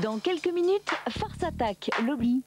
Dans quelques minutes, Force Attaque, Lobby.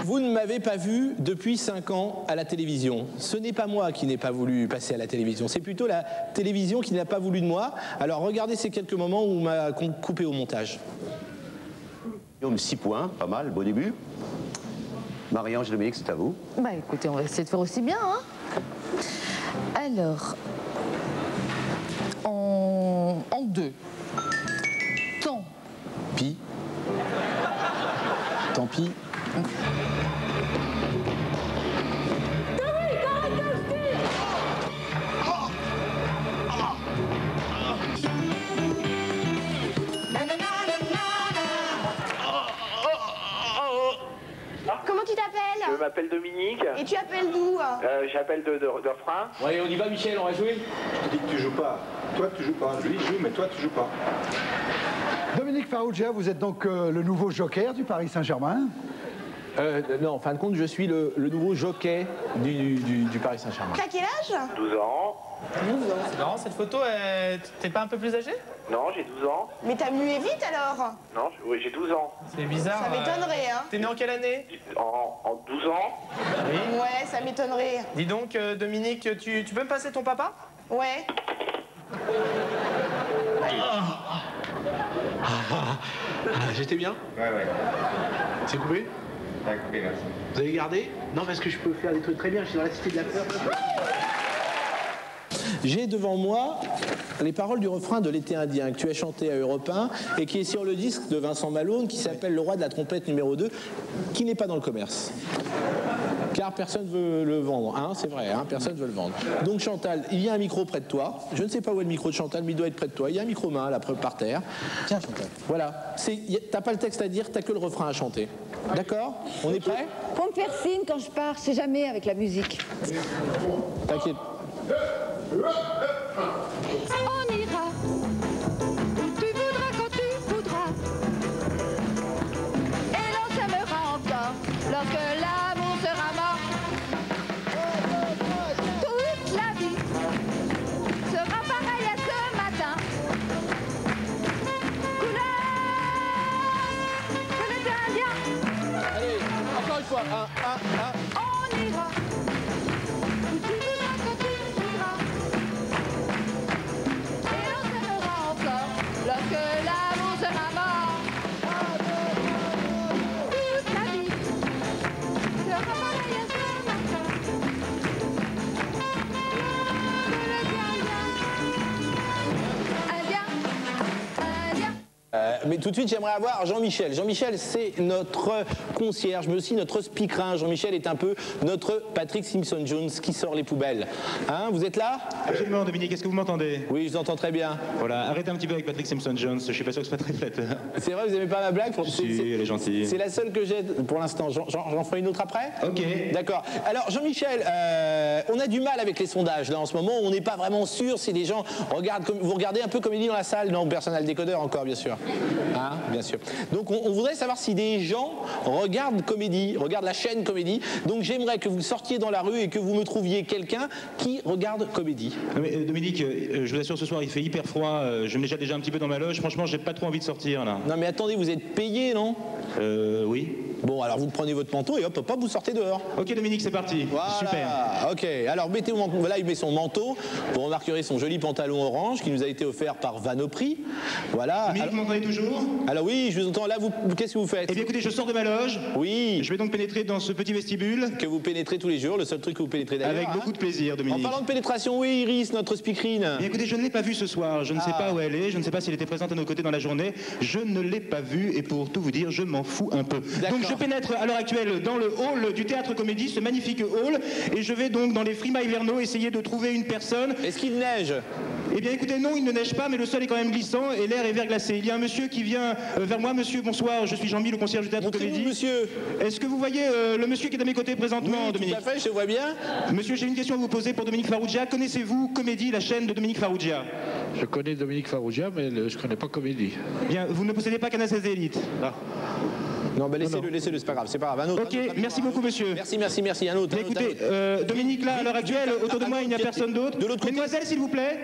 Vous ne m'avez pas vu depuis 5 ans à la télévision. Ce n'est pas moi qui n'ai pas voulu passer à la télévision, c'est plutôt la télévision qui n'a pas voulu de moi. Alors regardez ces quelques moments où on m'a coupé au montage. 6 points, pas mal, beau début. Marie-Ange et Dominique, c'est à vous. Bah écoutez, on va essayer de faire aussi bien, hein. Alors, en 2. Tant. Pis. Tant pis. Comment tu t'appelles? Je m'appelle Dominique. Et tu appelles d'où? J'appelle de Refrain. Ouais, on y va Michel, on va jouer. Je te dis que tu joues pas. Toi, tu joues pas. Lui, il joue, mais toi, tu joues pas. Dominique Farrugia, vous êtes donc le nouveau joker du Paris Saint-Germain. Non, en fin de compte, je suis le nouveau jockey du Paris Saint-Germain. T'as quel âge? 12 ans. C'est marrant, cette photo, t'es pas un peu plus âgé? Non, j'ai 12 ans. Mais t'as mué vite alors? Non, oui, j'ai 12 ans. C'est bizarre. Ça m'étonnerait, hein. T'es né en quelle année? En 12 ans. Oui. Ouais, ça m'étonnerait. Dis donc, Dominique, tu peux me passer ton papa? Ouais. J'étais bien? Ouais. C'est coupé? T'as coupé, merci. Vous avez gardé? Non, parce que je peux faire des trucs très bien, je suis dans la cité de la peur. J'ai devant moi les paroles du refrain de L'été indien que tu as chanté à Europe 1 et qui est sur le disque de Vincent Malone qui s'appelle Le roi de la trompette numéro 2, qui n'est pas dans le commerce. Car personne ne veut le vendre, hein, c'est vrai, hein, personne ne veut le vendre. Donc Chantal, il y a un micro près de toi. Je ne sais pas où est le micro de Chantal, mais il doit être près de toi. Il y a un micro main là par terre. Tiens Chantal. Voilà. T'as pas le texte à dire, t'as que le refrain à chanter. D'accord? On est prêt? Qu'on me faire signe quand je pars, c'est jamais avec la musique. T'inquiète. On ira où tu voudras quand tu voudras. Et l'on s'aimera encore lorsque l'amour sera mort. Toute la vie sera pareille à ce matin. Couleur de l'été indien. Allez, encore une fois. On ira où tu voudras quand tu voudras. Et l'on s'aimera encore lorsque l'amour sera mort. Toute la vie sera pareille à ce matin. Indien. Mais tout de suite, j'aimerais avoir Jean-Michel. Jean-Michel, c'est notre concierge, mais aussi notre speakerin. Jean-Michel est un peu notre Patrick Simpson-Jones qui sort les poubelles. Hein, vous êtes là? Absolument, Dominique, est-ce que vous m'entendez? Oui, je vous entends très bien. Voilà, arrêtez un petit peu avec Patrick Simpson-Jones, je suis pas sûr que ce soit très flatteur. C'est vrai, vous aimez pas ma blague? Si, elle est gentille. C'est la seule que j'ai pour l'instant. J'en ferai une autre après? Ok. D'accord. Alors, Jean-Michel, on a du mal avec les sondages, là, en ce moment. On n'est pas vraiment sûr si les gens regardent... Vous regardez un peu Comédie dans la salle? Non, personne n'a le décodeur encore, bien sûr. Hein, bien sûr. Donc, on voudrait savoir si des gens regardent Comédie, regardent la chaîne Comédie. Donc, j'aimerais que vous sortiez dans la rue et que vous me trouviez quelqu'un qui regarde Comédie. Non, mais, Dominique, je vous assure, ce soir, il fait hyper froid. Je me jette déjà un petit peu dans ma loge. Franchement, j'ai pas trop envie de sortir, là. Non, mais attendez, vous êtes payé, non? Oui. Bon, alors vous prenez votre manteau et hop, vous sortez dehors. Ok, Dominique, c'est parti. Voilà. Super. Ok, alors mettez mon... Voilà, il met son manteau. Vous remarquerez son joli pantalon orange qui nous a été offert par Vanoprix. Voilà. Dominique, vous m'entendez toujours? Alors oui, je vous entends. Là, qu'est-ce que vous faites? Eh bien, écoutez, je sors de ma loge. Oui. Je vais donc pénétrer dans ce petit vestibule. Que vous pénétrez tous les jours, le seul truc que vous pénétrez d'ailleurs. Avec beaucoup de plaisir, Dominique. En parlant de pénétration, oui, Iris, notre speakerine. Bien, écoutez, je ne l'ai pas vue ce soir. Je ne sais pas où elle est. Je ne sais pas si elle était présente à nos côtés dans la journée. Je ne l'ai pas vue et pour tout vous dire, je m'en fous un peu. Donc je pénètre à l'heure actuelle dans le hall du Théâtre Comédie, ce magnifique hall, et je vais donc dans les frimas hivernaux essayer de trouver une personne. Est-ce qu'il neige? Eh bien écoutez, non, il ne neige pas, mais le sol est quand même glissant et l'air est verglacé. Il y a un monsieur qui vient vers moi. Monsieur, bonsoir, je suis Jean-Mi, le concierge du Théâtre Comédie. Monsieur. Est-ce que vous voyez le monsieur qui est à mes côtés présentement, Oui, Dominique? tout à fait, je vois bien. Monsieur, j'ai une question à vous poser pour Dominique Farrugia. Connaissez-vous Comédie, la chaîne de Dominique Farrugia? Je connais Dominique Farrugia, mais je ne connais pas Comédie. Bien, vous ne possédez pas Canal 16 Élite? Non, ben laissez-le, c'est pas grave, Un autre. Ok, merci beaucoup, monsieur. Merci, un autre. Écoutez, Dominique, là, à l'heure actuelle, autour de moi, il n'y a personne d'autre. Mesdemoiselles, s'il vous plaît.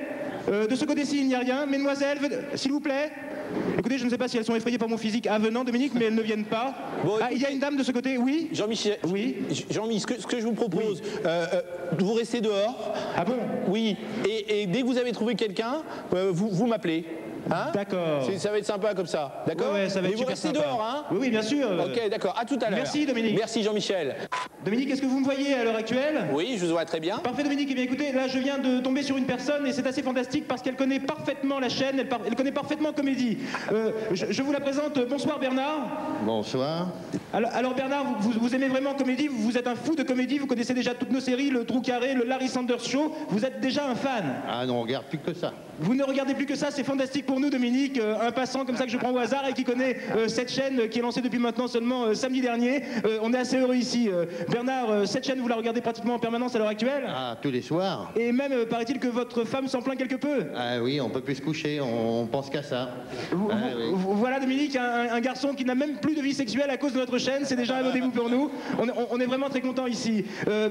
De ce côté-ci, il n'y a rien. Mesdemoiselles, s'il vous plaît. Écoutez, je ne sais pas si elles sont effrayées par mon physique avenant, Dominique, mais elles ne viennent pas. Bon, écoutez, il y a une dame de ce côté, oui. Jean-Michel, oui. Jean-Mi, ce que je vous propose, vous restez dehors. Ah bon? Oui. Et dès que vous avez trouvé quelqu'un, vous m'appelez. Hein? D'accord. Ça va être sympa comme ça, d'accord? Ouais, ça va être vous super restez sympa. dehors, hein? Oui, bien sûr. Ok, d'accord, à tout à l'heure. Merci, Dominique. Merci, Jean-Michel. Dominique, est-ce que vous me voyez à l'heure actuelle? Oui, je vous vois très bien. Parfait, Dominique. Eh bien, écoutez, là, je viens de tomber sur une personne et c'est assez fantastique parce qu'elle connaît parfaitement la chaîne, elle connaît parfaitement Comédie. Je vous la présente. Bonsoir, Bernard. Bonsoir. Alors Bernard, vous aimez vraiment Comédie, vous êtes un fou de Comédie, vous connaissez déjà toutes nos séries, le Trou Carré, le Larry Sanders Show, vous êtes déjà un fan. Ah non, on regarde plus que ça. Vous ne regardez plus que ça, c'est fantastique pour nous, Dominique, un passant comme ça que je prends au hasard et qui connaît cette chaîne qui est lancée depuis maintenant seulement samedi dernier. On est assez heureux ici. Bernard, cette chaîne, vous la regardez pratiquement en permanence à l'heure actuelle? Ah, tous les soirs. Et même, paraît-il que votre femme s'en plaint quelque peu. Ah oui, on peut plus se coucher, on pense qu'à ça. Voilà, Dominique, un garçon qui n'a même plus de vie sexuelle à cause de notre chaîne, c'est déjà un rendez-vous pour nous. On est vraiment très contents ici.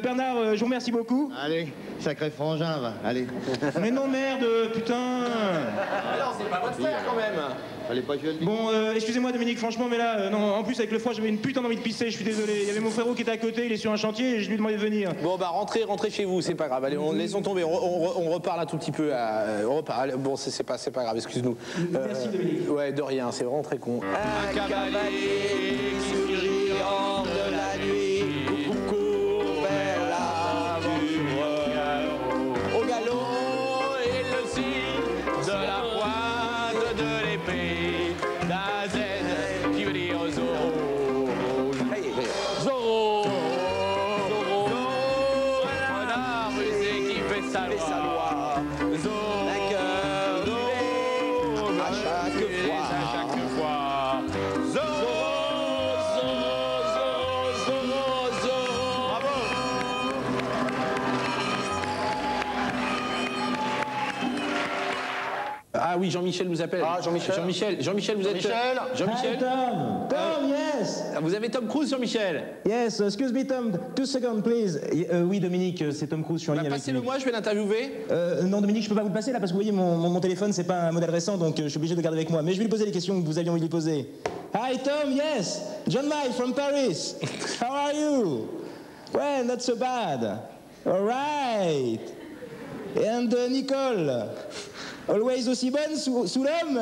Bernard, je vous remercie beaucoup. Allez, sacré frangin, va, allez. Mais non, merde, putain. Alors, c'est pas votre frère quand même. Allez, pas jeune. Bon, excusez-moi Dominique, franchement, mais là, non, en plus avec le froid, j'avais une putain d'envie de pisser, je suis désolé. Il y avait mon frérot qui était à côté, il est sur un chantier et je lui ai demandé de venir. Bon, bah rentrez chez vous, c'est pas grave. Allez, laissons tomber, on reparle un tout petit peu. On reparle. Bon, c'est pas grave, excuse-nous. Merci Dominique. Ouais, de rien, c'est vraiment très con. Un cavalier surgit hors de la nuit, court vers l'aventure. Au galop, et le signe de la pointe de l'épée, d'Azen qui veut dire Zorro. Zorro, renard rusé qui fait sa loi. Zorro, à chaque fois. Zorro, bravo. Ah oui, Jean-Michel nous appelle. Ah, Jean-Michel. Jean-Michel, vous êtes... Jean-Michel. Tom, yes. Vous avez Tom Cruise, Jean-Michel? Yes, excuse me, Tom, 2 seconds, please. Oui, Dominique, c'est Tom Cruise, je suis en ligne avec lui. Passez-le moi, je vais l'interviewer. Non, Dominique, je peux pas vous le passer là parce que vous voyez, mon téléphone, c'est pas un modèle récent, donc je suis obligé de le garder avec moi. Mais je vais lui poser les questions que vous aviez envie de lui poser. Hi, Tom, yes. John May from Paris. How are you? Well, not so bad. All right. And Nicole. Always aussi bonne sous l'homme.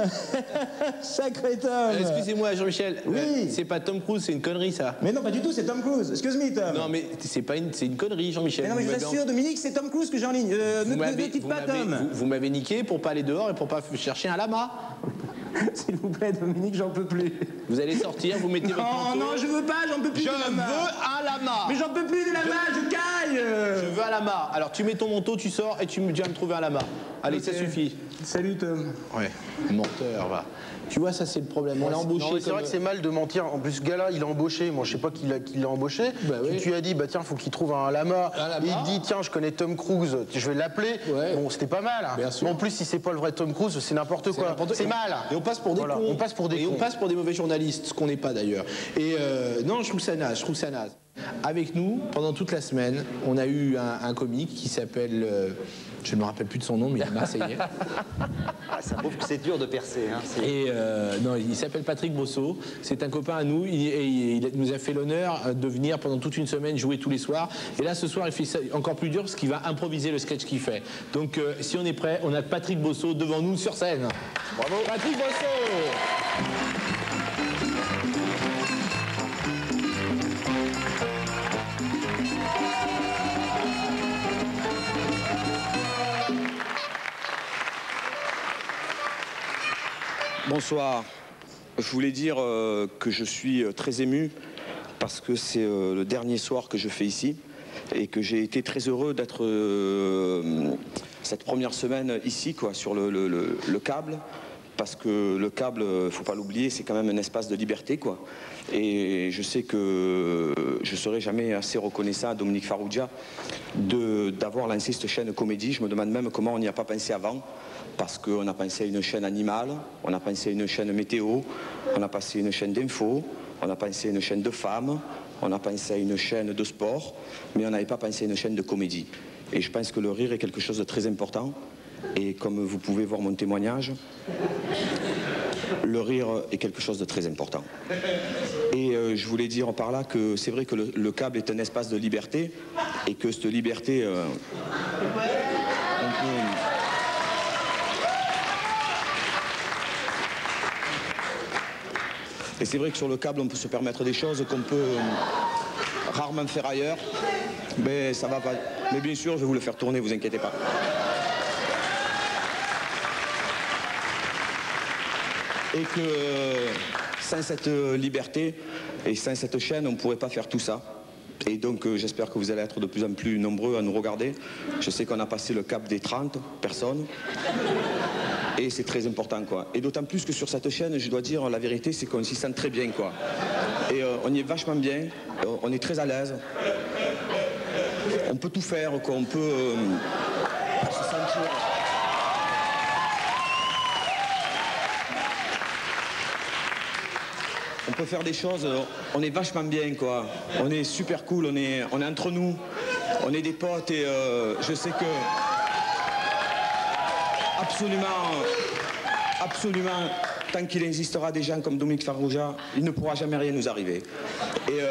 Sacré Tom. Excusez-moi, Jean-Michel. Oui. C'est pas Tom Cruise, c'est une connerie, ça. Mais non, pas du tout, c'est Tom Cruise. Excuse me, Tom. Non, mais c'est une connerie, Jean-Michel. Mais non, mais je vous assure, Dominique, c'est Tom Cruise que j'ai en ligne. Ne quitte pas, Tom. Vous m'avez niqué pour pas aller dehors et pour pas chercher un lama. S'il vous plaît, Dominique, j'en peux plus. Vous allez sortir, vous mettez votre manteau. Non, je veux pas, j'en peux plus Je de lama. veux un lama. Mais j'en peux plus de lama, je caille. Je veux un lama. Alors tu mets ton manteau, tu sors et tu viens me trouver un lama. Allez, ça suffit. Salut, Tom. Ouais, menteur, va. Tu vois, ça c'est le problème. On l'a embauché. C'est vrai que c'est mal de mentir. En plus, ce gars-là, il a embauché. Moi, je sais pas qui l'a embauché. Bah oui. Tu lui as dit, bah tiens, faut qu'il trouve un lama. Et il dit, tiens, je connais Tom Cruise, je vais l'appeler. Ouais. Bon, c'était pas mal. Bien sûr. Mais en plus, si c'est pas le vrai Tom Cruise, c'est n'importe quoi. C'est mal. Et on passe pour des Voilà, cons. on passe pour des Et cons. on passe pour des mauvais journalistes, ce qu'on n'est pas d'ailleurs. Et non, je trouve ça naze, Avec nous, pendant toute la semaine, on a eu un comique qui s'appelle... je ne me rappelle plus de son nom, mais il est marseillais. Ça prouve que c'est dur de percer. Hein. Et non, il s'appelle Patrick Bosso. C'est un copain à nous. Il nous a fait l'honneur de venir pendant toute une semaine jouer tous les soirs. Et là, ce soir, il fait ça encore plus dur parce qu'il va improviser le sketch qu'il fait. Donc, si on est prêt, on a Patrick Bosso devant nous sur scène. Bravo, Patrick Bosso. Bonsoir. Je voulais dire que je suis très ému parce que c'est le dernier soir que je fais ici et que j'ai été très heureux d'être cette première semaine ici, quoi, sur le câble. Parce que le câble, faut pas l'oublier, c'est quand même un espace de liberté, quoi. Et je sais que je serai jamais assez reconnaissant à Dominique Farrugia d'avoir lancé cette chaîne comédie. Je me demande même comment on n'y a pas pensé avant. Parce qu'on a pensé à une chaîne animale, on a pensé à une chaîne météo, on a pensé à une chaîne d'info, on a pensé à une chaîne de femmes, on a pensé à une chaîne de sport, mais on n'avait pas pensé à une chaîne de comédie. Et je pense que le rire est quelque chose de très important. Et comme vous pouvez voir mon témoignage, le rire est quelque chose de très important. Et je voulais dire par là que c'est vrai que le câble est un espace de liberté et que cette liberté, Et c'est vrai que sur le câble, on peut se permettre des choses qu'on peut rarement faire ailleurs. Mais ça va pas. Mais bien sûr, je vais vous le faire tourner, vous inquiétez pas. Et que sans cette liberté et sans cette chaîne, on ne pourrait pas faire tout ça. Et donc j'espère que vous allez être de plus en plus nombreux à nous regarder. Je sais qu'on a passé le cap des 30 personnes. Et c'est très important, quoi. Et d'autant plus que sur cette chaîne, je dois dire la vérité, c'est qu'on s'y sent très bien, quoi. Et on y est vachement bien, on est très à l'aise. On peut tout faire, quoi. On peut se sentir... On peut faire des choses, on est vachement bien, quoi. On est super cool, on est entre nous, on est des potes et je sais que absolument, tant qu'il existera des gens comme Dominique Farrugia, il ne pourra jamais rien nous arriver. Et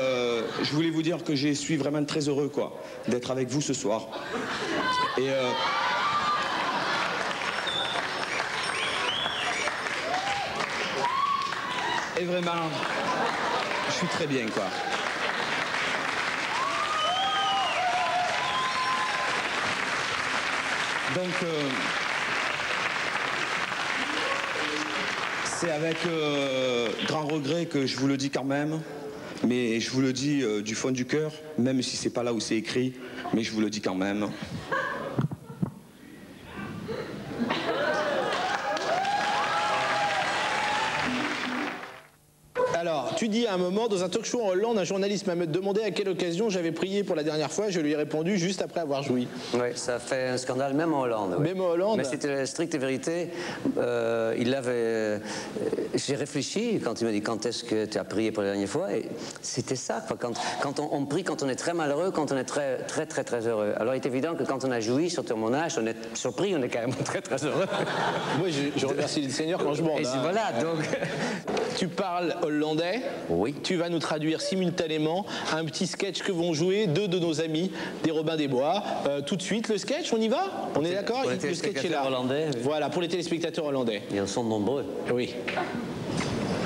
je voulais vous dire que je suis vraiment très heureux, quoi, d'être avec vous ce soir. Et vraiment, je suis très bien, quoi. Donc, c'est avec grand regret que je vous le dis quand même, mais je vous le dis du fond du cœur, même si c'est pas là où c'est écrit, mais je vous le dis quand même. Alors, tu dis à un moment, dans un talk show en Hollande, un journaliste m'a demandé à quelle occasion j'avais prié pour la dernière fois. Je lui ai répondu juste après avoir joui. Oui, ça fait un scandale, même en Hollande. Oui. Même en Hollande. Mais c'était la stricte vérité. J'ai réfléchi quand il m'a dit quand est-ce que tu as prié pour la dernière fois. Et c'était ça, quoi. Quand on prie, quand on est très malheureux, quand on est très heureux. Alors il est évident que quand on a joui, surtout à mon âge, on est surpris, on est carrément très heureux. Moi, je remercie le Seigneur quand je bande. Et voilà, donc. Tu parles hollandais. Oui. Tu vas nous traduire simultanément un petit sketch que vont jouer deux de nos amis des Robins des Bois. Tout de suite, le sketch, on y va? On est d'accord? Le sketch est là. Hollandais, oui. Voilà, pour les téléspectateurs hollandais. Ils sont nombreux. Oui.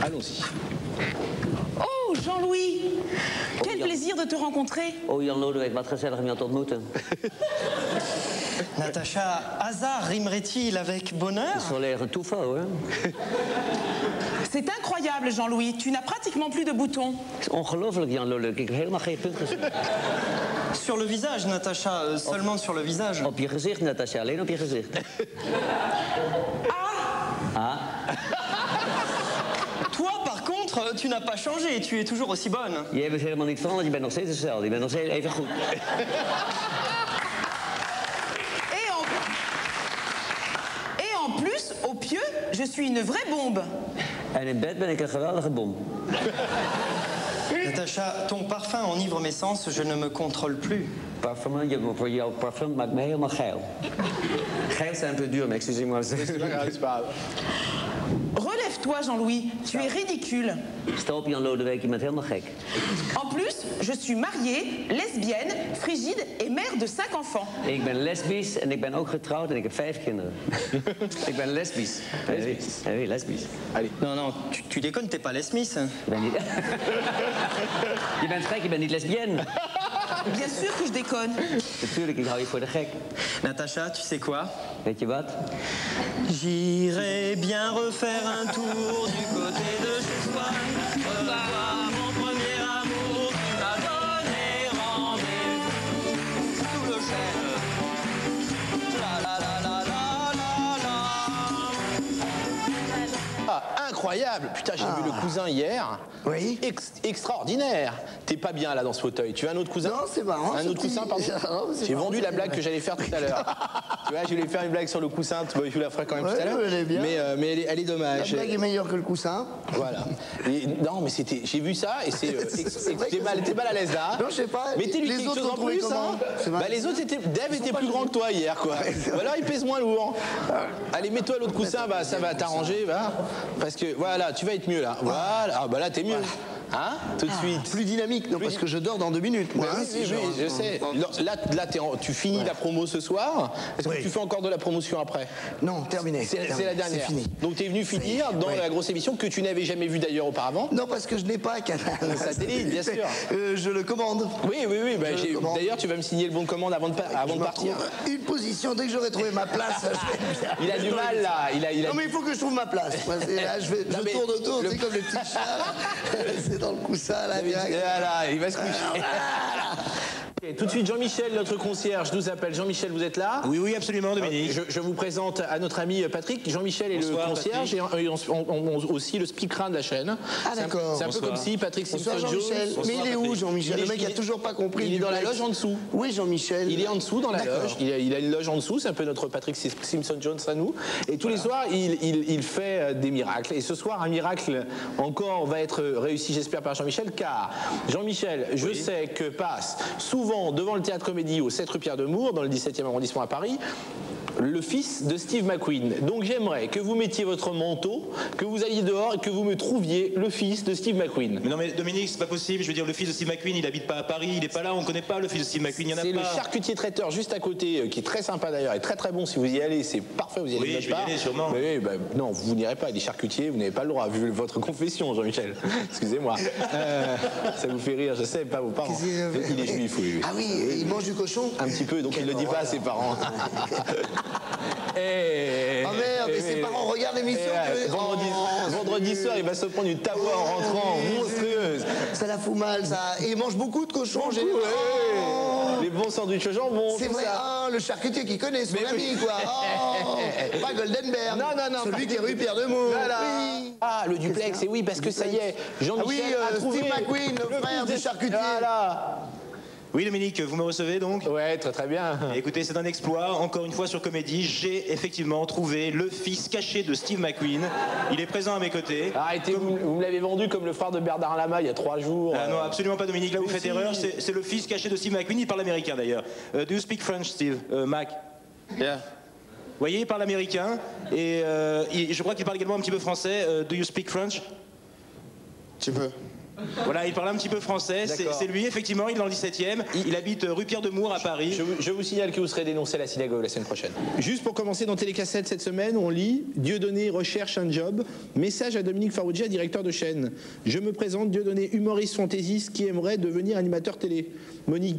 Allons-y. Oh, Jean-Louis, quel plaisir de te rencontrer. Oh, Jan Lodewijk, wat gezellig om jou te ontmoeten. Natacha, hasard rimerait-il avec bonheur? Ça a l'air tout fort, hein? C'est incroyable, Jean-Louis. Tu n'as pratiquement plus de boutons. Ongelooflijk, Jan Lodewijk. Ik heb helemaal geen punten. Sur le visage, Natacha, seulement sur le visage. Op je gezicht, Natacha, alleen op je gezicht. Ah. Toi, par contre, tu n'as pas changé. Tu es toujours aussi bonne. Jij bent helemaal niet veranderd. Je bent nog steeds hetzelfde. Je bent nog steeds even goed. Et en plus, au pieu, je suis une vraie bombe. En in bed ben ik een geweldige bom. Natacha, ton parfum enivre mes sens, je ne me contrôle plus. Jouw parfum maakt me helemaal geil. Geil, c'est un peu dur, mais excusez-moi. C'est pas grave, c'est pas grave. Relève-toi, Jean-Louis. Tu es ridicule. Sta op, Jan Lodewijk, je bent helemaal gek. En plus, je suis mariée, lesbienne, frigide et mère de 5 enfants. Ik ben lesbisch en ik ben ook getrouwd en ik heb 5 kinderen. Ik ben lesbisch. Oui, lesbisch. Allez. Non, tu déconnes, t'es pas Les Smith. Je bent gek, je bent niet lesbienne. Bien sûr que je déconne. Natuurlijk, ik hou je voor de gek. Natacha, tu sais quoi? Weet je wat? J'irai bien refaire un tour du côté de chez toi. Revoir mon premier amour. incroyable. Putain, j'ai vu le cousin hier. Oui. Extraordinaire. T'es pas bien là dans ce fauteuil. Tu veux un autre cousin? Non, c'est marrant. Un autre coussin, pardon. J'ai vendu la blague que j'allais faire tout à l'heure. Tu vois, je voulais faire une blague sur le coussin. Je vous la ferai quand même tout à l'heure. Elle est bien. Mais elle est dommage. La blague est meilleure que le coussin. Voilà. Non, mais c'était. J'ai vu ça et c'est. T'es mal à l'aise là. Non, je sais pas. Mettez-lui quelque chose en plus, hein. Bah, les autres étaient. Dave était plus grand que toi hier, quoi. Ou alors il pèse moins lourd. Allez, mets-toi l'autre coussin, bah ça va t'arranger, va. Parce que voilà, tu vas être mieux là. Voilà. Ah bah là t'es mieux. Hein? Tout de suite. Plus dynamique, non, parce que je dors dans 2 minutes, moi. Oui, je sais. Là tu finis la promo ce soir. Est-ce que tu fais encore de la promotion après? Non, terminé. C'est la dernière. C'est fini. Donc tu es venu finir dans la grosse émission que tu n'avais jamais vue d'ailleurs auparavant. Non, parce que je n'ai pas un canal. Satellite, bien sûr. Je le commande. Oui. Bah, d'ailleurs, tu vas me signer le bon de commande avant de partir. Une position, dès que j'aurai trouvé ma place. Il a du mal là. Non, mais il faut que je trouve ma place. Là, je tourne autour, c'est comme le petit chat. C'est dans le coussin, là. Voilà, il va se coucher. Et tout de suite, Jean-Michel, notre concierge, nous appelle. Jean-Michel, vous êtes là? Oui, absolument, Dominique. Je vous présente à notre ami Patrick. Jean-Michel est le concierge et aussi le speakerun de la chaîne. Ah, d'accord. C'est un peu comme si Patrick Simpson Jones. Mais il est où, Jean-Michel? Le mec n'a toujours pas compris. Il est dans la loge en dessous. Oui, Jean-Michel. Il est en dessous dans la loge. Il a une loge en dessous. C'est un peu notre Patrick Simpson Jones à nous. Et tous les soirs, il fait des miracles. Et ce soir, un miracle encore va être réussi, j'espère, par Jean-Michel, car Jean-Michel, je sais que passe souvent devant le Théâtre Comédie au 7 rue Pierre de Mour, dans le 17e arrondissement à Paris, le fils de Steve McQueen. Donc j'aimerais que vous mettiez votre manteau, que vous alliez dehors et que vous me trouviez le fils de Steve McQueen. Mais non mais Dominique, c'est pas possible, je veux dire, le fils de Steve McQueen, il habite pas à Paris, il est pas là, on connaît pas le fils de Steve McQueen, il y en a pas. C'est le charcutier traiteur juste à côté, qui est très sympa d'ailleurs, et très très bon si vous y allez, c'est parfait, vous y allez. Oui, je vais y aller sûrement. Mais, non, vous n'irez pas, il est charcutier, vous n'avez pas le droit, vu votre confession, Jean-Michel. Excusez-moi. Ça vous fait rire, je sais, pas vos parents. Il est juif, oui. Ah oui, il mange du cochon? Un petit peu, donc il ne le dit pas à ses parents. Ah merde, mais ses parents regardent l'émission. Vendredi soir, il va se prendre une tawa en rentrant, monstrueuse. Ça la fout mal, ça. Et il mange beaucoup de cochons, j'ai vu. Les bons sandwichs au jambon. C'est vrai, le charcutier qui connaît son ami, quoi. Pas Goldenberg. Non. Celui qui est rue Pierre de Mour. Voilà. Oui. Ah, le duplex, et oui, parce que ça y est, Jean-Michel a trouvé Steve McQueen, le frère du charcutier. Voilà. Oui Dominique, vous me recevez donc? Ouais, très bien. Écoutez, c'est un exploit, encore une fois sur Comédie, j'ai effectivement trouvé le fils caché de Steve McQueen. Il est présent à mes côtés. Arrêtez, vous me l'avez vendu comme le frère de Bernard Lama il y a 3 jours. Ah non, absolument pas Dominique, là vous faites erreur, c'est le fils caché de Steve McQueen, il parle américain d'ailleurs. Do you speak French, Steve? Mac? Yeah. Vous voyez, il parle américain, et je crois qu'il parle également un petit peu français. Do you speak French? Tu peux. Voilà, il parle un petit peu français, c'est lui, effectivement, il est dans le 17e, il habite rue Pierre de Mour à Paris. Je vous signale que vous serez dénoncé à la synagogue la semaine prochaine. Juste pour commencer, dans Télécassette cette semaine, on lit « Dieudonné recherche un job ». Message à Dominique Farrugia, directeur de chaîne. « Je me présente, Dieudonné, humoriste fantaisiste qui aimerait devenir animateur télé.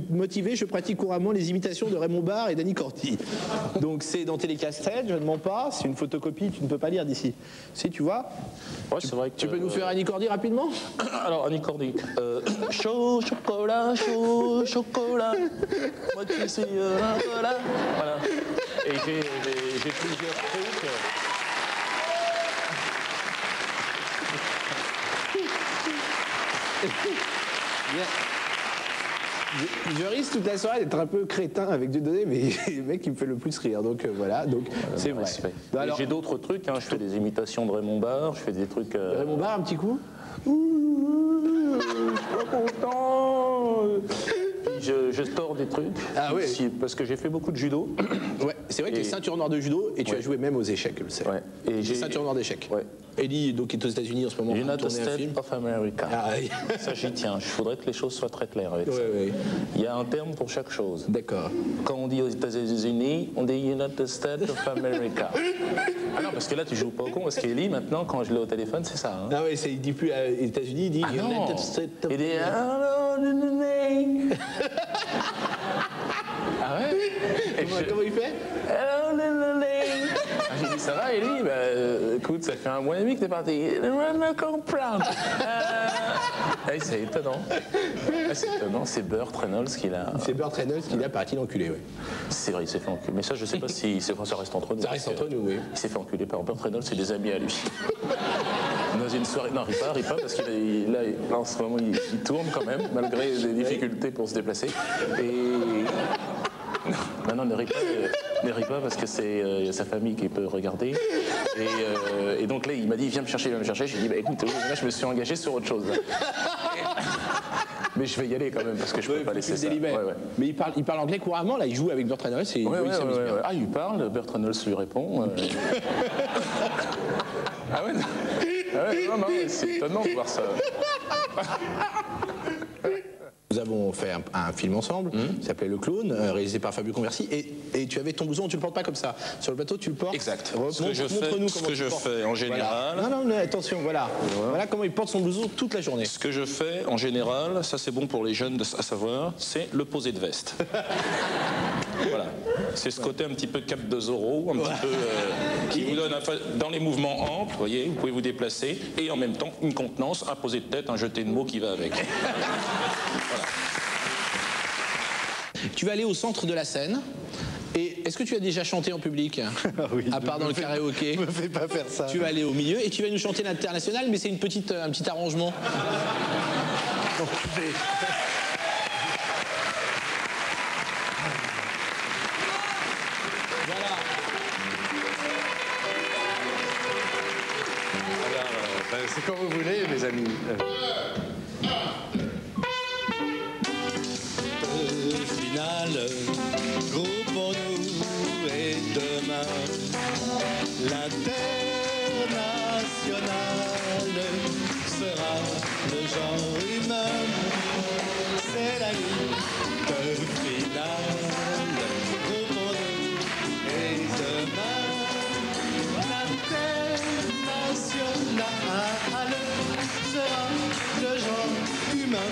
Motivé, je pratique couramment les imitations de Raymond Barre et d'Annie Cordy. » Donc c'est dans Télécassette, je ne mens pas, c'est une photocopie, tu ne peux pas lire d'ici. Si, tu vois? Ouais, c'est vrai que... Tu peux nous faire Annie Cordy rapidement? Alors, Annie Cordy. Chaud chocolat, moi qui suis voilà. Et j'ai plusieurs trucs. Je risque toute la soirée d'être un peu crétin avec Dieudonné, mais le mec qui me fait le plus rire, donc voilà, donc c'est vrai. Alors, j'ai d'autres trucs, hein, je fais des imitations de Raymond Barre, je fais des trucs... Raymond Barre, un petit coup? Je suis pas content. Je store des trucs. Ah oui. Parce que j'ai fait beaucoup de judo. Ouais, c'est vrai que tu es ceinture noire de judo et tu as joué même aux échecs, je le sais. Ouais. Et j'ai ceinture noire d'échecs. Ouais. Ellie, donc, est aux États-Unis en ce moment. United States of America. Ah, oui. Ça, j'y tiens. Il faudrait que les choses soient très claires avec ça. Oui. Il y a un terme pour chaque chose. D'accord. Quand on dit aux États-Unis, on dit United States of America. Ah non, parce que là, tu joues pas au con. Parce qu'Ellie, maintenant, quand je l'ai au téléphone, c'est ça. Hein. Ah oui, il dit plus aux États-Unis, il dit United States of America. Ah ouais? Comment il fait? J'ai dit ça va, et lui, bah, écoute, ça fait un mois et demi que t'es parti. C'est étonnant. C'est étonnant, c'est Burt Reynolds qui l'a. C'est Burt Reynolds qui l'a, paraît-il, enculé, oui. C'est vrai, il s'est fait enculer. Mais ça, je sais pas si ça reste entre nous. Ça reste entre nous, oui. Il s'est fait enculer par Burt Reynolds, c'est des amis à lui. une soirée. Non, rit pas parce qu'il là, en ce moment, il tourne quand même, malgré des difficultés pour se déplacer. Et. Non, ne ris pas parce que c'est y a sa famille qui peut regarder. Et donc là, il m'a dit, viens me chercher. J'ai dit, bah écoute, là, je me suis engagé sur autre chose. Mais je vais y aller quand même parce que je peux pas laisser ça. Ouais. Mais il parle anglais couramment, là, il joue avec Burt Reynolds et il s'amuse bien. Ah, il parle, Burt Reynolds lui répond. Ah ouais, non, c'est étonnant de voir ça. Nous avons fait un film ensemble, qui s'appelait Le Clown, réalisé par Fabio Conversi, et tu avais ton blouson, tu le portes pas comme ça. Sur le plateau, tu le portes. Exact. Ce que je fais en général. Voilà. Non, attention, voilà. Voilà comment il porte son blouson toute la journée. Ce que je fais en général, ça c'est bon pour les jeunes à savoir, c'est le posé de veste. Voilà. C'est ce côté un petit peu cap de Zorro, un petit peu qui vous donne dans les mouvements amples, vous voyez, vous pouvez vous déplacer, et en même temps une contenance, un posé de tête, un jeté de mots qui va avec. Voilà. Tu vas aller au centre de la scène. Et est-ce que tu as déjà chanté en public? Oui, à part dans le karaoké. Ne me fais pas faire ça. Tu vas aller au milieu et tu vas nous chanter l'international, mais c'est un petit arrangement. C'est comme vous voulez, mes amis. Finale, groupons-nous et demain, l'international sera le genre humain. C'est la nuit de finale, groupons-nous et demain, l'international sera le genre humain.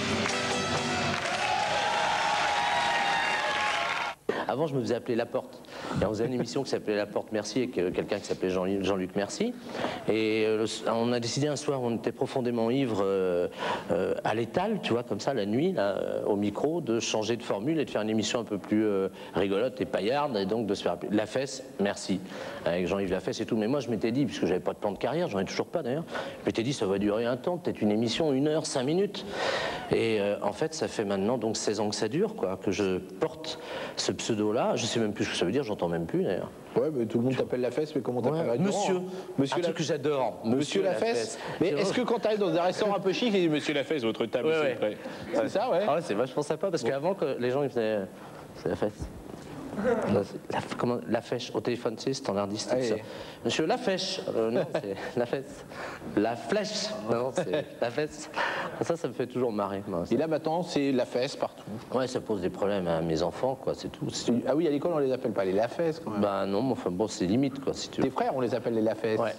Avant, je me faisais appeler Laporte. Et on faisait une émission qui s'appelait Laporte Merci avec quelqu'un qui s'appelait Jean-Luc Merci. Et on a décidé un soir, on était profondément ivre à l'étal, tu vois, comme ça, la nuit, là, au micro, de changer de formule et de faire une émission un peu plus rigolote et paillarde, et donc de se faire appeler Lafesse Merci, avec Jean-Yves Lafesse et tout. Mais moi, je m'étais dit, puisque j'avais pas de plan de carrière, j'en ai toujours pas d'ailleurs, je m'étais dit, ça va durer un temps, peut-être une émission, 1 heure, 5 minutes. Et en fait, ça fait maintenant donc 16 ans que ça dure, quoi, que je porte ce pseudo-là. Je sais même plus ce que ça veut dire, j'entends même plus d'ailleurs. Ouais, mais tout le monde t'appelle Lafesse, mais comment t'appelles? Monsieur. Monsieur Truc que j'adore. Monsieur Lafesse. Mais est-ce que quand t'arrives dans un restaurant un peu chic, il dit Monsieur Lafesse, votre table, s'il vous plaît. C'est ça, ouais. Ah ouais, c'est vachement sympa parce qu'avant, les gens ils faisaient. C'est Lafesse. Comment, Lafèche, au téléphone, tu sais, standardiste, tout ça. Monsieur Lafèche, non, c'est Lafesse. La flèche, non, c'est Lafesse. Ça me fait toujours marrer. Moi, et là, maintenant, c'est Lafesse partout. Ouais, ça pose des problèmes à mes enfants, quoi, c'est tout. Ah oui, à l'école, on les appelle pas les Lafesse, quand même. Bah non, mais enfin, bon, c'est limite, quoi, si tu veux. Tes frères, on les appelle les Lafesse. Ouais,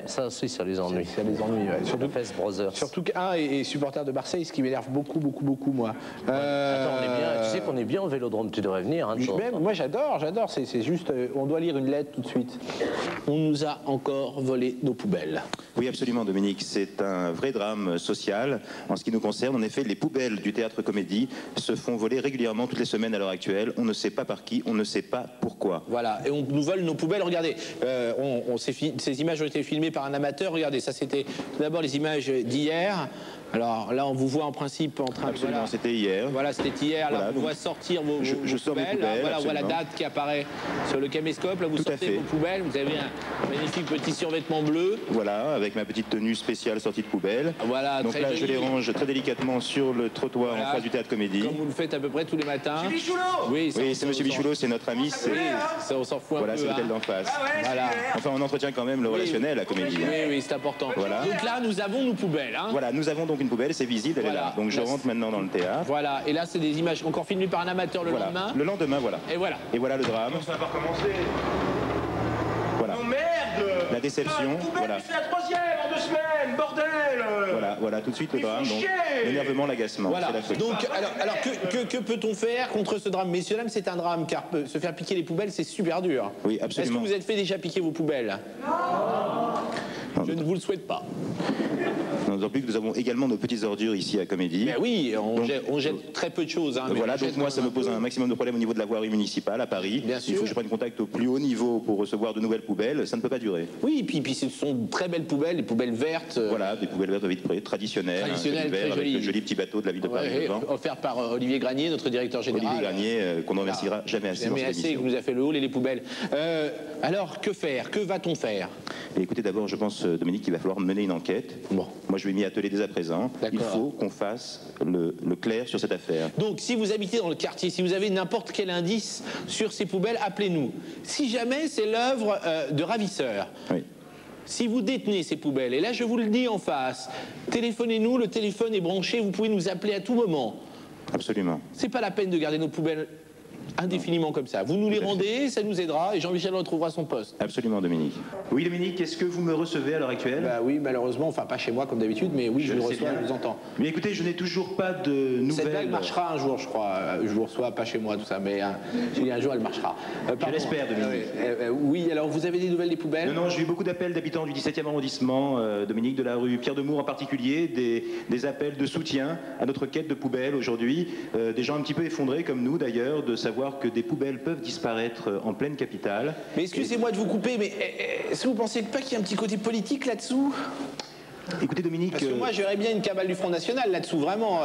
ça aussi, ça les ennuie. Ça les ennuie, ouais. Surtout Lafesse Brothers. Surtout qu'un est supporter de Marseille, ce qui m'énerve beaucoup, moi. Attends, on est bien, tu sais qu'on est bien au Vélodrome, tu devrais venir. Hein, moi, j'adore, c'est juste, on doit lire une lettre tout de suite. On nous a encore volé nos poubelles. Oui, absolument, Dominique, c'est un vrai drame social. En ce qui nous concerne, en effet, les poubelles du théâtre comédie se font voler régulièrement toutes les semaines à l'heure actuelle. On ne sait pas par qui, on ne sait pas pourquoi. Voilà, et on nous vole nos poubelles. Regardez, ces images ont été filmées par un amateur. Regardez, ça c'était tout d'abord les images d'hier. Alors là, on vous voit en principe en train de... Absolument, voilà. C'était hier. Voilà, c'était hier. Voilà, là, on voit sortir vos je sors poubelles. mes poubelles, Voilà, on voit la absolument. date qui apparaît sur le caméscope. Là, vous sortez vos poubelles. Vous avez un magnifique petit survêtement bleu. Voilà, avec ma petite tenue spéciale sortie de poubelle. Voilà, donc très là, joli. je les range très délicatement sur le trottoir Voilà. en face du théâtre comédie. Comme vous le faites à peu près tous les matins. C'est Bichoulot. Oui, c'est Monsieur Bichoulot, c'est notre ami. Oui, ça, on s'en fout voilà, un peu. c'est l'hôtel d'en face. Voilà. Enfin, on entretient quand même le relationnel, la comédie. Oui, c'est important. Voilà. Donc là, nous avons nos poubelles. Hein. Voilà, nous avons donc une poubelle, c'est visible, elle est là. Donc je rentre maintenant dans le théâtre. Voilà, et là, c'est des images encore filmées par un amateur le lendemain. Le lendemain, voilà. Et voilà. Et voilà le drame. Ça va pas recommencer. Voilà. Non, merde. La déception, voilà. C'est la 3e en 2 semaines, bordel. Voilà, tout de suite le drame. Donc, l'énervement, l'agacement. Voilà. C'est la folie. Donc, alors que peut-on faire contre ce drame? Messieurs, dames, c'est un drame, car se faire piquer les poubelles, c'est super dur. Oui, Est-ce absolument. que vous êtes fait déjà piquer vos poubelles? Non. Je ne vous le souhaite pas. Non, D'autant plus que nous avons également nos petites ordures ici à Comédie. Ben oui, on jette très peu de choses. Hein, mais voilà, donc moi ça me pose un maximum de problèmes au niveau de la voirie municipale à Paris. Bien sûr. Il faut que je prenne contact au plus haut niveau pour recevoir de nouvelles poubelles. Ça ne peut pas durer. Oui, puis ce sont de très belles poubelles, des poubelles vertes. Voilà, des poubelles vertes de vitre traditionnelles. Traditionnelles, très avec jolies. le joli petit bateau de la ville de Paris devant. Offert par Olivier Granier, notre directeur général. Olivier Granier, qu'on ne remerciera jamais assez dans cette émission. Qui nous a fait le hall et les poubelles. Alors, que faire? Que va-t-on faire? Et écoutez, d'abord, je pense, Dominique, qu'il va falloir mener une enquête. Bon. Moi, je vais m'y atteler dès à présent. Il faut qu'on fasse le clair sur cette affaire. Donc, si vous habitez dans le quartier, si vous avez n'importe quel indice sur ces poubelles, appelez-nous. Si jamais c'est l'œuvre de ravisseurs. Oui. Si vous détenez ces poubelles, et là je vous le dis en face, téléphonez-nous, le téléphone est branché, vous pouvez nous appeler à tout moment. Absolument. C'est pas la peine de garder nos poubelles indéfiniment comme ça. Vous nous les rendez, ça nous aidera et Jean-Michel retrouvera son poste. Absolument, Dominique. Oui, Dominique, est-ce que vous me recevez à l'heure actuelle? Bah oui, malheureusement, enfin pas chez moi comme d'habitude, mais oui, je vous reçois, je vous entends. Mais écoutez, je n'ai toujours pas de nouvelles. Cette blague marchera un jour, je crois. Je vous reçois, pas chez moi, tout ça, mais un jour elle marchera. Je l'espère, Dominique. Oui, alors vous avez des nouvelles des poubelles? Non, j'ai eu beaucoup d'appels d'habitants du 17e arrondissement, Dominique, de la rue Pierre de Mour en particulier, des appels de soutien à notre quête de poubelles aujourd'hui. Des gens un petit peu effondrés, comme nous d'ailleurs, de savoir que des poubelles peuvent disparaître en pleine capitale. Mais excusez-moi de vous couper, mais est-ce que vous pensez pas qu'il y a un petit côté politique là-dessous? Écoutez Dominique... Parce que moi je verrais bien une cabale du Front National là-dessous, vraiment.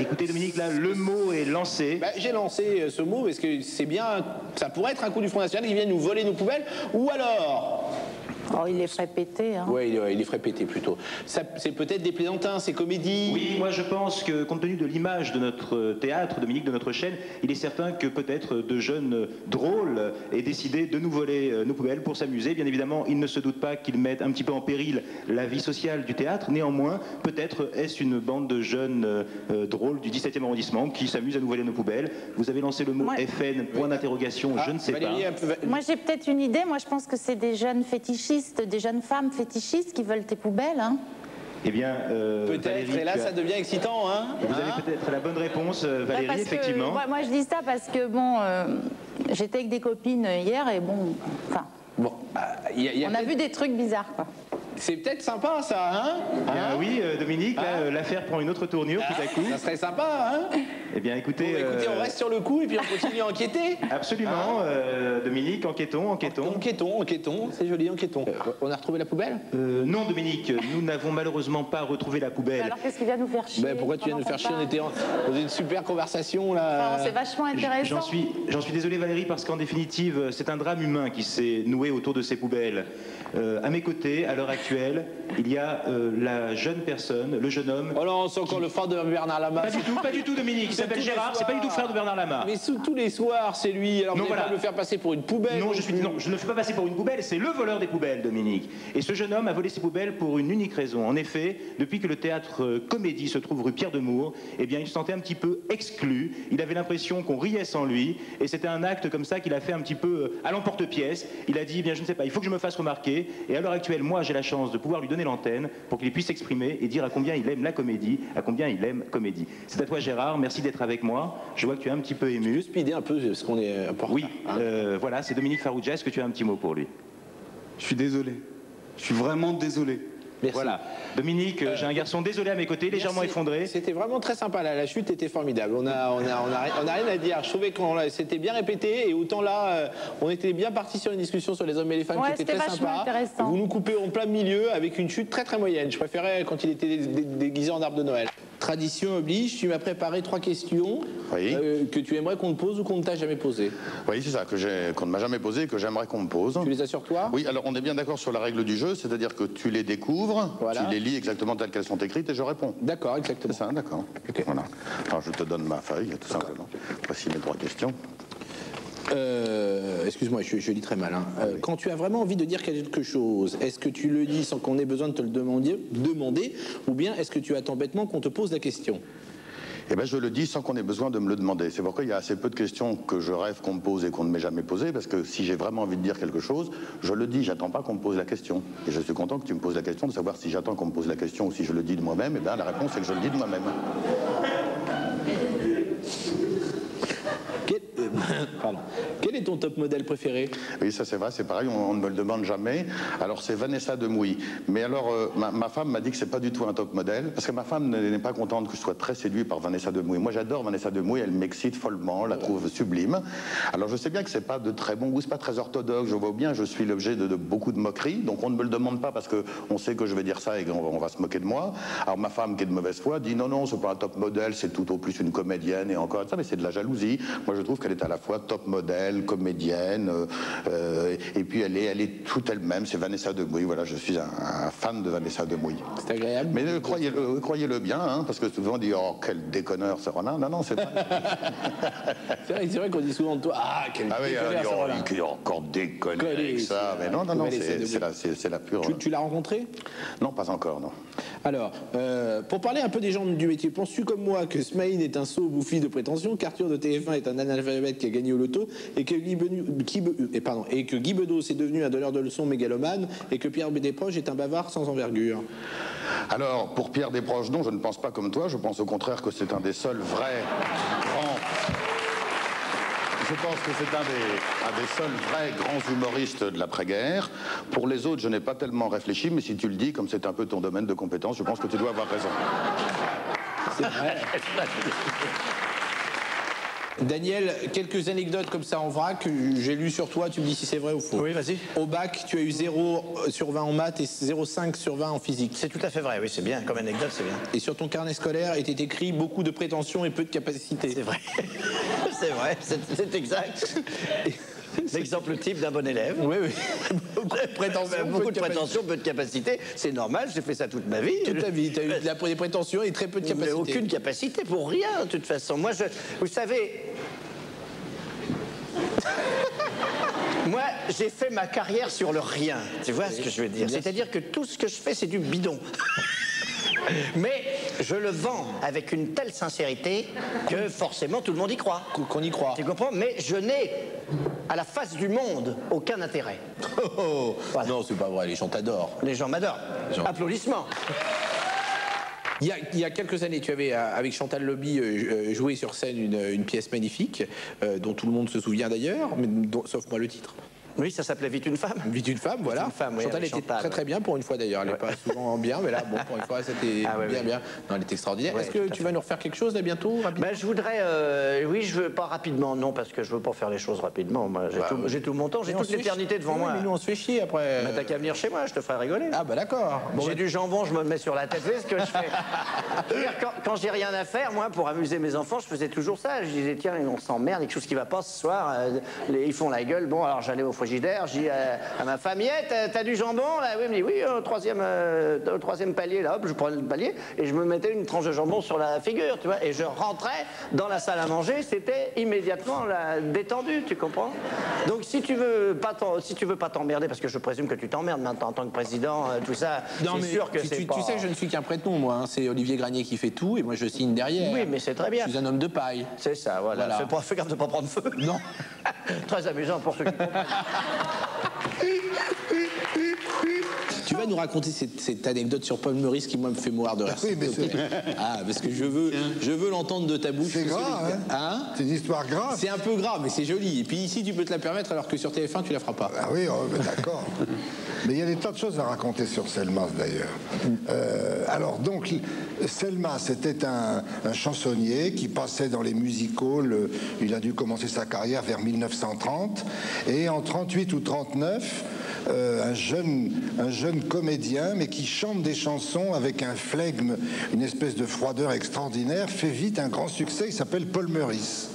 Écoutez Dominique, là le mot est lancé. Bah, j'ai lancé ce mot parce que c'est bien, ça pourrait être un coup du Front National qui vient nous voler nos poubelles, ou alors... Oh, il les ferait péter. Hein. Oui, il les ferait péter plutôt. C'est peut-être des plaisantins, c'est comédie. Oui, moi je pense que compte tenu de l'image de notre théâtre, Dominique, de notre chaîne, il est certain que peut-être de jeunes drôles aient décidé de nous voler nos poubelles pour s'amuser. Bien évidemment, ils ne se doutent pas qu'ils mettent un petit peu en péril la vie sociale du théâtre. Néanmoins, peut-être est-ce une bande de jeunes drôles du 17e arrondissement qui s'amusent à nous voler nos poubelles. Vous avez lancé le mot FN, point d'interrogation, je ne sais Valérie, pas. Moi j'ai peut-être une idée, moi je pense que c'est des jeunes fétichistes, des jeunes femmes fétichistes qui veulent tes poubelles. Hein. Eh bien, peut-être, et là ça devient excitant. Hein, vous avez peut-être la bonne réponse, Valérie, parce effectivement. Que, moi je dis ça parce que bon, j'étais avec des copines hier et bon, enfin, on a vu des trucs bizarres quoi. C'est peut-être sympa ça, hein, oui, Dominique, là, l'affaire prend une autre tournure tout à coup. Ça serait sympa, hein. Eh bien, écoutez... Bon, écoutez, on reste sur le coup et puis on continue à enquêter. Absolument, Dominique, enquêtons. Enquêtons, c'est joli, enquêtons. On a retrouvé la poubelle? Non, Dominique, nous n'avons malheureusement pas retrouvé la poubelle. Alors qu'est-ce qui vient nous faire chier? Ben, pourquoi tu viens nous faire chier? On était dans une super conversation là. Enfin, c'est vachement intéressant. J'en suis désolé Valérie, parce qu'en définitive, c'est un drame humain qui s'est noué autour de ces poubelles. À mes côtés, à l'heure actuelle, il y a la jeune personne, le jeune homme... Oh non, c'est encore le frère de Bernard Lama. Pas du tout Dominique, il s'appelle Gérard, c'est pas du tout le frère de Bernard Lama. Mais tous les soirs, c'est lui, alors vous allez pas me faire passer pour une poubelle. Non, je ne fais pas passer pour une poubelle, c'est le voleur des poubelles, Dominique. Et ce jeune homme a volé ses poubelles pour une unique raison. En effet, depuis que le théâtre Comédie se trouve rue Pierre de Mour, eh bien, il se sentait un petit peu exclu, il avait l'impression qu'on riait sans lui, et c'était un acte comme ça qu'il a fait un petit peu à l'emporte-pièce. Il a dit, eh bien, je ne sais pas, il faut que je me fasse remarquer, et à l'heure actuelle, moi, j'ai la chance de pouvoir lui donner l'antenne pour qu'il puisse s'exprimer et dire à combien il aime la comédie, à combien il aime Comédie. C'est à toi Gérard, merci d'être avec moi. Je vois que tu es un petit peu ému. Juste speeder un peu ce qu'on est important. Oui, voilà, c'est Dominique Farrugia. Est-ce que tu as un petit mot pour lui? Je suis désolé. Je suis vraiment désolé. Merci. Voilà. Dominique, j'ai un garçon désolé à mes côtés, légèrement effondré. C'était vraiment très sympa, la chute était formidable. On a rien à dire. Je trouvais que c'était bien répété et autant là, on était bien parti sur une discussion sur les hommes et les femmes qui était très sympa. Vous nous coupez en plein milieu avec une chute très très moyenne. Je préférais quand il était déguisé en arbre de Noël. Tradition oblige, tu m'as préparé 3 questions que tu aimerais qu'on te pose ou qu'on ne t'a jamais posées. Oui, c'est ça, qu'on ne m'a jamais posé et que j'aimerais qu'on me pose. Tu les as sur toi? Oui, alors on est bien d'accord sur la règle du jeu, c'est-à-dire que tu les découvres, tu les lis exactement telles qu'elles sont écrites et je réponds. D'accord, exactement. C'est ça, d'accord. Okay. Voilà. Alors je te donne ma feuille, tout simplement. Voici mes 3 questions. Excuse-moi, je lis très mal. Hein. Quand tu as vraiment envie de dire quelque chose, est-ce que tu le dis sans qu'on ait besoin de te le demander ou bien est-ce que tu attends bêtement qu'on te pose la question? Eh bien, je le dis sans qu'on ait besoin de me le demander. C'est pourquoi il y a assez peu de questions que je rêve qu'on me pose et qu'on ne m'ait jamais posées, parce que si j'ai vraiment envie de dire quelque chose, je le dis, j'attends pas qu'on me pose la question. Et je suis content que tu me poses la question de savoir si j'attends qu'on me pose la question ou si je le dis de moi-même. Eh bien, la réponse est que je le dis de moi-même. Pardon. Quel est ton top modèle préféré? Oui, ça c'est vrai, c'est pareil, on ne me le demande jamais. Alors c'est Vanessa Demouy. Mais alors, ma femme m'a dit que c'est pas du tout un top modèle, parce que ma femme n'est pas contente que je sois très séduit par Vanessa Demouy. Moi j'adore Vanessa Demouy, elle m'excite follement, la trouve sublime. Alors je sais bien que c'est pas de très bon goût, c'est pas très orthodoxe, je vois bien, je suis l'objet de beaucoup de moqueries, donc on ne me le demande pas parce qu'on sait que je vais dire ça et qu'on va se moquer de moi. Alors ma femme, qui est de mauvaise foi, dit non, non, c'est pas un top modèle, c'est tout au plus une comédienne et encore ça, mais c'est de la jalousie. Moi je trouve qu'elle est à la fois top modèle, comédienne, et puis elle est toute elle-même, c'est Vanessa Demouy. Voilà, je suis un fan de Vanessa Demouy. C'est agréable. Mais croyez-le bien, hein, parce que souvent on dit oh quel déconneur ce renard. Non, non, c'est pas. c'est vrai qu'on dit souvent de toi ah quel déconneur. Qui est encore déconné avec ça. Mais non, non, non, c'est la pure. Tu l'as rencontré? Non, pas encore, non. Alors, pour parler un peu des gens du métier, penses-tu comme moi que Smaïn est un sot bouffi de prétention, qu'Arthur de TF1 est un analphabète qui a gagné au loto, et que Guy Bedos est devenu un donneur de leçons mégalomane, et que Pierre Desproges est un bavard sans envergure? Alors, pour Pierre Desproges, non, je ne pense pas comme toi. Je pense au contraire que c'est un des seuls vrais grands... Je pense que c'est un des seuls vrais grands humoristes de l'après-guerre. Pour les autres, je n'ai pas tellement réfléchi, mais si tu le dis, comme c'est un peu ton domaine de compétence, je pense que tu dois avoir raison. C'est vrai. Daniel, quelques anecdotes comme ça en vrac, j'ai lu sur toi, tu me dis si c'est vrai ou faux. Oui, vas-y. Au bac, tu as eu 0 sur 20 en maths et 0,5 sur 20 en physique. C'est tout à fait vrai, oui, c'est bien, comme anecdote, c'est bien. Et sur ton carnet scolaire était écrit beaucoup de prétention et peu de capacité. C'est vrai. C'est vrai, c'est exact. L'exemple type d'un bon élève. Oui, oui. Beaucoup de prétention, peu de capacité. C'est normal, j'ai fait ça toute ma vie. Toute ta vie, tu as eu des prétentions et très peu de capacité. Aucune capacité pour rien, de toute façon. Moi, vous savez... Moi, j'ai fait ma carrière sur le rien. Tu vois ce que je veux dire? C'est-à-dire que tout ce que je fais, c'est du bidon. Mais je le vends avec une telle sincérité que forcément tout le monde y croit. Qu'on y croit. Tu comprends? Mais je n'ai, à la face du monde, aucun intérêt. Voilà. Non, c'est pas vrai, les gens t'adorent. Les gens m'adorent. Applaudissements. Il y a quelques années, tu avais, avec Chantal Lobby, joué sur scène une pièce magnifique, dont tout le monde se souvient d'ailleurs, sauf moi le titre. Oui, ça s'appelait Vite une femme. Vite une femme, voilà. Une femme, oui, Chantal était très très bien pour une fois d'ailleurs. Elle n'est pas souvent bien, mais là, bon, pour une fois, c'était bien. Non, elle est extraordinaire. Est-ce que tu vas nous refaire quelque chose là bientôt, rapidement? Je voudrais, oui, je veux pas rapidement, non, parce que je veux pas faire les choses rapidement. Moi, j'ai tout mon temps, j'ai toute l'éternité devant moi. Mais nous, on se fait chier après. Mais t'as qu'à venir chez moi, je te ferai rigoler. Ah bah d'accord. J'ai du jambon, je me le mets sur la tête. Vous savez ce que je fais? Quand j'ai rien à faire, moi, pour amuser mes enfants, je faisais toujours ça. Je disais, tiens, on s'emmerde, il y a quelque chose qui va pas ce soir. Ils font la gueule. Bon, alors j'allais au frigidaire, j'ai à ma femme, t'as du jambon là? Oui, elle me dit oui, au troisième palier là, hop, je prenais le palier et je me mettais une tranche de jambon sur la figure, tu vois, et je rentrais dans la salle à manger, c'était immédiatement détendu, tu comprends? Donc si tu veux pas t'emmerder, parce que je présume que tu t'emmerdes maintenant en tant que président, tout ça, c'est sûr que c'est pas... Tu sais que je ne suis qu'un prête-nom, moi, hein. C'est Olivier Granier qui fait tout et moi je signe derrière. Oui, mais c'est très bien. Je suis un homme de paille. C'est ça, voilà. Fais gaffe de pas prendre feu. Non. Très amusant pour ceux qui comprennent. Tu vas nous raconter cette anecdote sur Paul Meurice qui, moi, me fait mourir de rire. Oui, mais c'est... Ah, parce que je veux l'entendre de ta bouche. C'est grave, hein? C'est une histoire grave. C'est un peu grave, mais c'est joli. Et puis ici, tu peux te la permettre, alors que sur TF1, tu la feras pas. Ah oui, d'accord. Mais il y a des tas de choses à raconter sur Selmas, d'ailleurs. Alors, donc, Selmas, c'était un chansonnier qui passait dans les music-halls. Il a dû commencer sa carrière vers 1930. Et en 38 ou 39... un jeune comédien, mais qui chante des chansons avec un flegme, une espèce de froideur extraordinaire, fait vite un grand succès. Il s'appelle Paul Meurice.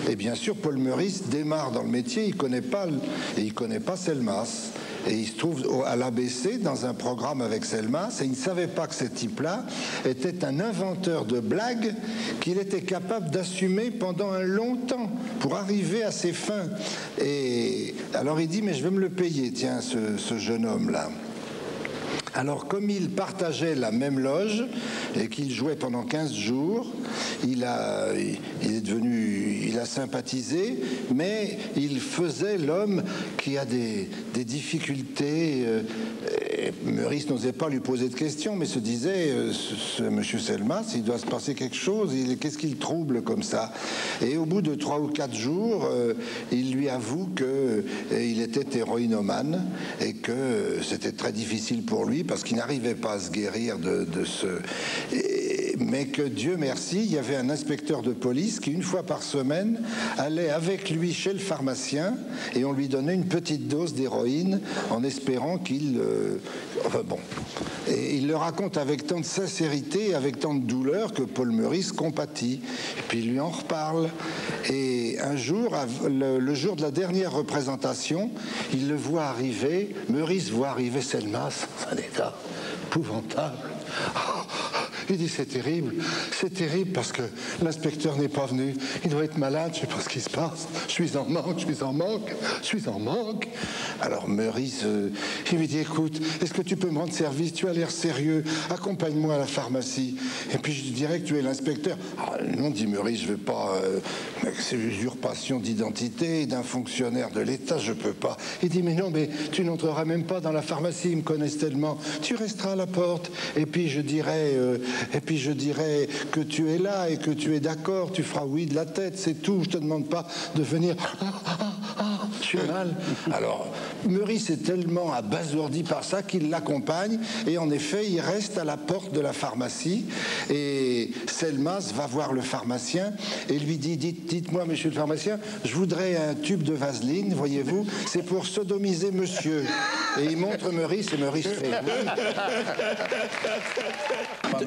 Et bien sûr, Paul Meurice démarre dans le métier, il connaît pas Selmas. Et il se trouve à l'ABC dans un programme avec Selmas, et il ne savait pas que ce type-là était un inventeur de blagues qu'il était capable d'assumer pendant un long temps pour arriver à ses fins. Et alors il dit, mais je vais me le payer, tiens, ce jeune homme-là. Alors, comme il partageait la même loge et qu'il jouait pendant 15 jours, il a sympathisé, mais il faisait l'homme qui a des difficultés Et Meurice n'osait pas lui poser de questions, mais se disait, monsieur Selmas, il doit se passer quelque chose, qu'est-ce qui le trouble comme ça? Et au bout de 3 ou 4 jours, il lui avoue qu'il était héroïnomane et que c'était très difficile pour lui parce qu'il n'arrivait pas à se guérir de ce... mais que Dieu merci, il y avait un inspecteur de police qui, une fois par semaine, allait avec lui chez le pharmacien et on lui donnait une petite dose d'héroïne en espérant qu'il... enfin bon. Et il le raconte avec tant de sincérité, avec tant de douleur que Paul Meurice compatit. Et puis il lui en reparle. Et un jour, le jour de la dernière représentation, il le voit arriver, Meurice voit arriver Selmas, un état épouvantable. Il dit c'est terrible parce que l'inspecteur n'est pas venu, il doit être malade, je sais pas ce qui se passe, je suis en manque. Alors Meurice, il lui dit écoute, est-ce que tu peux me rendre service, tu as l'air sérieux, accompagne-moi à la pharmacie, et puis je dirais que tu es l'inspecteur. Non, dit Meurice, je vais pas, c'est l'usurpation d'identité d'un fonctionnaire de l'État, je peux pas. Il dit mais non, mais tu n'entreras même pas dans la pharmacie, ils me connaissent tellement, tu resteras à la porte, et puis je dirais que tu es là et que tu es d'accord, tu feras oui de la tête, c'est tout, je te demande pas de venir. Je suis mal. Alors, Meurice est tellement abasourdi par ça qu'il l'accompagne et en effet, il reste à la porte de la pharmacie et Selmas va voir le pharmacien et lui dit dites-moi, monsieur le pharmacien, je voudrais un tube de vaseline, voyez-vous, c'est pour sodomiser monsieur. Et il montre Meurice et Meurice fait.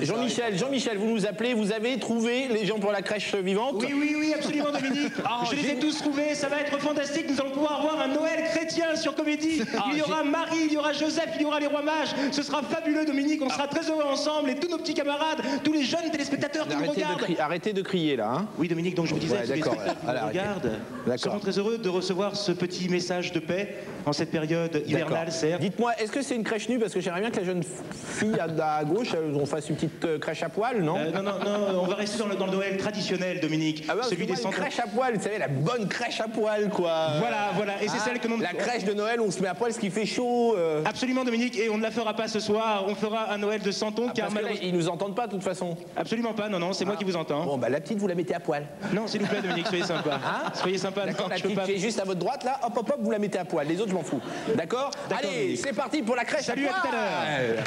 Jean-Michel, vous nous appelez, vous avez trouvé les gens pour la crèche vivante? Oui, absolument, Dominique. Je les ai tous trouvés, ça va être fantastique. Nous allons pouvoir avoir un Noël chrétien sur Comédie. Il y aura Marie, il y aura Joseph, il y aura les rois mages. Ce sera fabuleux, Dominique. On sera très heureux ensemble et tous nos petits camarades, tous les jeunes téléspectateurs qui nous regardent. Arrêtez de crier là. Hein. Oui, Dominique, donc je vous disais, tous les spectateurs qui nous regardent seront très heureux de recevoir ce petit message de paix en cette période hivernale, certes. Dites-moi, est-ce que c'est une crèche nue? Parce que j'aimerais bien que la jeune fille à gauche, on fasse une petite crèche à poil, non? Non, on va rester dans le Noël traditionnel, Dominique. Celui des une crèche à poil, vous savez, la bonne crèche à poil, quoi. Voilà, et c'est celle que la crèche de Noël, on se met à poil, ce qui fait chaud. Absolument, Dominique, et on ne la fera pas ce soir, on fera un Noël de Santon, car malheureusement... Ils nous entendent pas, de toute façon. Absolument pas, non, c'est moi qui vous entends. Bon, la petite, vous la mettez à poil. Non, s'il vous plaît, Dominique, soyez sympa. Soyez sympa. D'accord, la petite qui est juste à votre droite, là, hop, vous la mettez à poil. Les autres, je m'en fous. D'accord. Allez, c'est parti pour la crèche à poil. Salut, à tout à l'heure.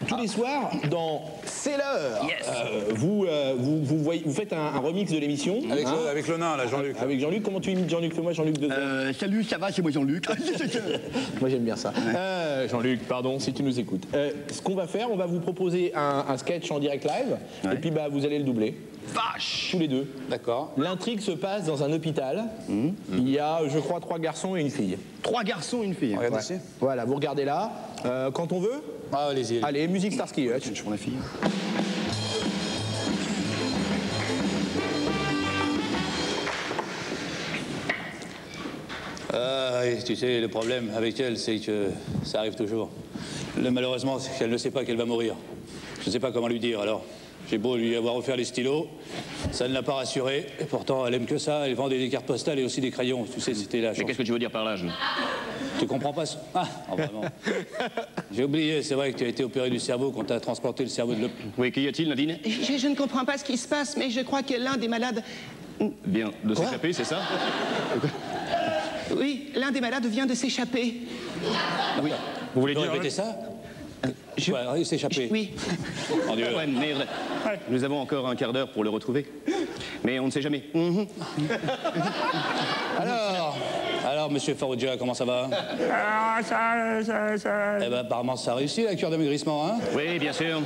Tous les soirs, dans C'est l'heure, vous faites un remix de l'émission. Avec le nain, là, Jean-Luc. Avec Jean-Luc, comment tu imites Jean-Luc? Fais-moi Jean-Luc de... Salut, ça va, c'est moi Jean-Luc. Moi j'aime bien ça. Jean-Luc, pardon, si tu nous écoutes. Ce qu'on va faire, on va vous proposer un sketch en direct live, et puis vous allez le doubler. Vache! Tous les deux. D'accord. L'intrigue se passe dans un hôpital. Il y a, je crois, 3 garçons et une fille. 3 garçons et une fille. Regardez ici. Voilà, vous regardez là. Quand on veut. Allez-y. Allez, musique Starsky Hutch. Je prends la fille. Tu sais, le problème avec elle, c'est que ça arrive toujours. Malheureusement, c'est qu'elle ne sait pas qu'elle va mourir. Je ne sais pas comment lui dire, alors j'ai beau lui avoir offert les stylos, ça ne l'a pas rassurée, et pourtant elle aime que ça, elle vendait des cartes postales et aussi des crayons, tu sais, c'était la chance. Mais qu'est-ce que tu veux dire par là, Tu comprends pas vraiment. J'ai oublié, c'est vrai que tu as été opéré du cerveau quand tu as transporté le cerveau de l'hôpital. Oui, qu'y a-t-il, Nadine? Je ne comprends pas ce qui se passe, mais je crois que l'un des malades... Vient de s'échapper, c'est ça? Oui, l'un des malades vient de s'échapper. Oui. Vous voulez dire répéter ça? Il s'est échappé. Oui. Oh Dieu. Ouais, merde. Nous avons encore un quart d'heure pour le retrouver. Mais on ne sait jamais. Alors, monsieur Farrugia, comment ça va? Eh ben, apparemment, ça a réussi, la cure d'amaigrissement, hein? Oui, bien sûr.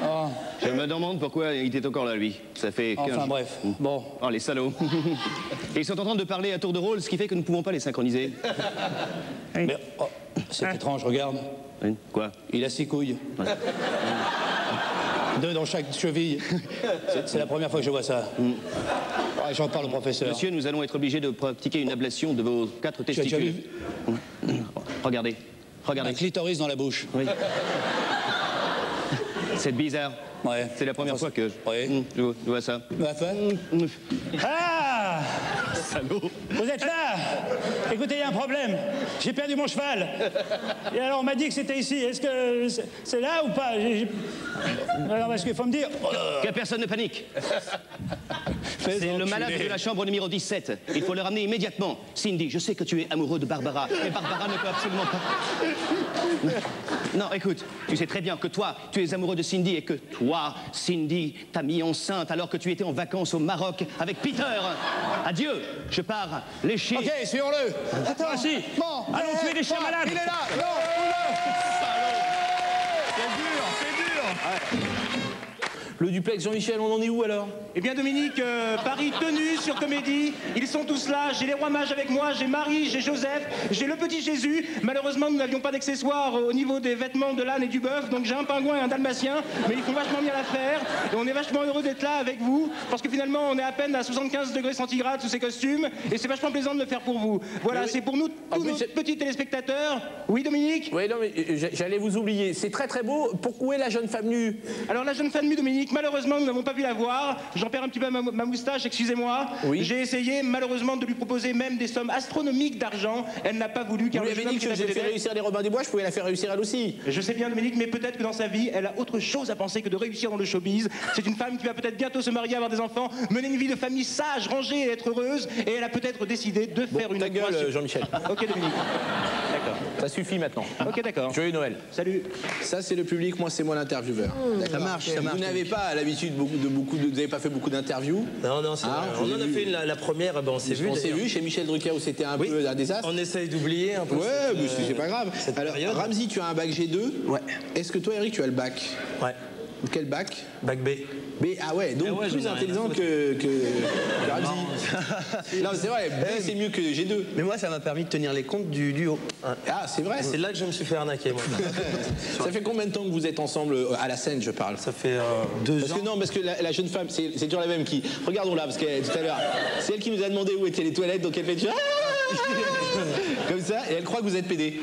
Oh. Je me demande pourquoi il était encore là, lui. Ça fait 15 Enfin, bref. Bon. Oh, les salauds. Et ils sont en train de parler à tour de rôle, ce qui fait que nous ne pouvons pas les synchroniser. Mais, c'est étrange, regarde. Oui. Quoi? Il a 6 couilles. 2 dans chaque cheville. C'est la première fois que je vois ça. J'en parle au professeur. Monsieur, nous allons être obligés de pratiquer une ablation de vos 4 testicules. Regardez. Un clitoris dans la bouche. Oui. C'est bizarre. Ouais. C'est la première fois que je vois ça. Salaud. Vous êtes là? Écoutez, il y a un problème. J'ai perdu mon cheval. Et alors, on m'a dit que c'était ici. Est-ce que c'est là ou pas? Alors, parce qu'il faut me dire... Que personne ne panique. C'est le malade de la chambre numéro 17. Il faut le ramener immédiatement. Cindy, je sais que tu es amoureux de Barbara, mais Barbara ne peut absolument pas... Non, écoute, tu sais très bien que toi, tu es amoureux de Cindy et que toi, Cindy, t'as mis enceinte alors que tu étais en vacances au Maroc avec Peter. Adieu, je pars lécher... Ok, suivons-le. Attends, si. Bon, allons tuer les chiens malades. Il est là. Non, c'est dur. Le duplex Jean-Michel, on en est où alors? Eh bien Dominique, Paris tenu sur Comédie, ils sont tous là, j'ai les rois mages avec moi, j'ai Marie, j'ai Joseph, j'ai le petit Jésus. Malheureusement, nous n'avions pas d'accessoires au niveau des vêtements de l'âne et du bœuf, donc j'ai un pingouin et un dalmatien, mais ils font vachement bien l'affaire, et on est vachement heureux d'être là avec vous, parce que finalement, on est à peine à 75 degrés centigrades sous ces costumes, et c'est vachement plaisant de le faire pour vous. Voilà, c'est pour nous, tous nos petits téléspectateurs. Oui, Dominique? Oui, non, mais j'allais vous oublier. C'est très très beau. Où est la jeune femme nue? Alors, la jeune femme nue, Dominique, malheureusement, nous n'avons pas pu la voir. J'en perds un petit peu ma moustache, excusez-moi. Oui. J'ai essayé, malheureusement, de lui proposer même des sommes astronomiques d'argent. Elle n'a pas voulu, car vous lui avez dit que j'ai fait réussir les Robins des Bois, je pouvais la faire réussir elle aussi. Je sais bien, Dominique, mais peut-être que dans sa vie, elle a autre chose à penser que de réussir dans le showbiz. C'est une femme qui va peut-être bientôt se marier, avoir des enfants, mener une vie de famille sage, rangée et être heureuse. Et elle a peut-être décidé de faire une... Ta gueule, Jean-Michel. Ok, Dominique. D'accord. Ça suffit maintenant. Ok, d'accord. Joyeux Noël. Salut. Ça, c'est le public, moi, c'est moi l'intervieweur. Ça marche, ça marche. Vous n'avez pas l'habitude vous n'avez pas fait beaucoup d'interviews? Non, c'est vrai. On en a fait la première, on s'est vu. On s'est vu chez Michel Drucker où c'était un peu un désastre. On essaye d'oublier un peu. Ouais, mais c'est pas grave. Alors, Ramzi, tu as un bac G2. Ouais. Est-ce que toi, Eric, tu as le bac? Ouais. Quel bac? Bac B. B, ah ouais, donc plus intelligent que Ramzi. Non, c'est vrai, B c'est mieux que G2. Mais moi, ça m'a permis de tenir les comptes du duo. Ah, c'est vrai? C'est là que je me suis fait arnaquer, moi. Ça fait combien de temps que vous êtes ensemble à la scène, je parle? Ça fait 2 ans. Parce que la jeune femme, c'est toujours la même qui... Regardons là, parce que tout à l'heure, c'est elle qui nous a demandé où étaient les toilettes, donc elle fait... Comme ça, et elle croit que vous êtes pédé.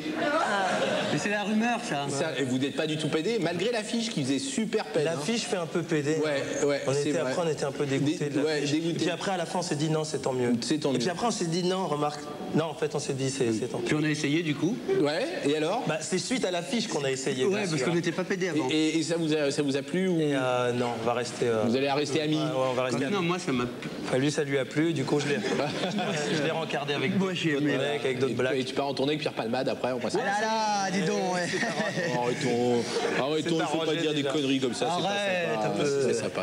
Mais c'est la rumeur, ça. Et vous n'êtes pas du tout pédé, malgré l'affiche qui faisait super peine. L'affiche fait un peu pédé. Ouais, Après, on était un peu dégoûtés de l'affiche. Et puis après, à la fin, on s'est dit non, c'est tant mieux. Et puis après, on s'est dit non, remarque. Non, en fait, on s'est dit c'est tant mieux. Puis on a essayé, du coup. Ouais, et alors? C'est suite à l'affiche qu'on a essayé. Ouais, parce qu'on n'était pas pédé avant. Et ça vous a plu ou... Non, on va rester... Vous allez rester amis? Ouais, on va rester amis. Non, moi, ça m'a... Lui, ça lui a plu, du coup, je l'ai rencardé avec d'autres blagues. Et tu pars en tournée avec Pierre Palmade après, on passe. Ah là, dis donc, ouais. Arrêtons, il faut pas dire des conneries comme ça. Arrête,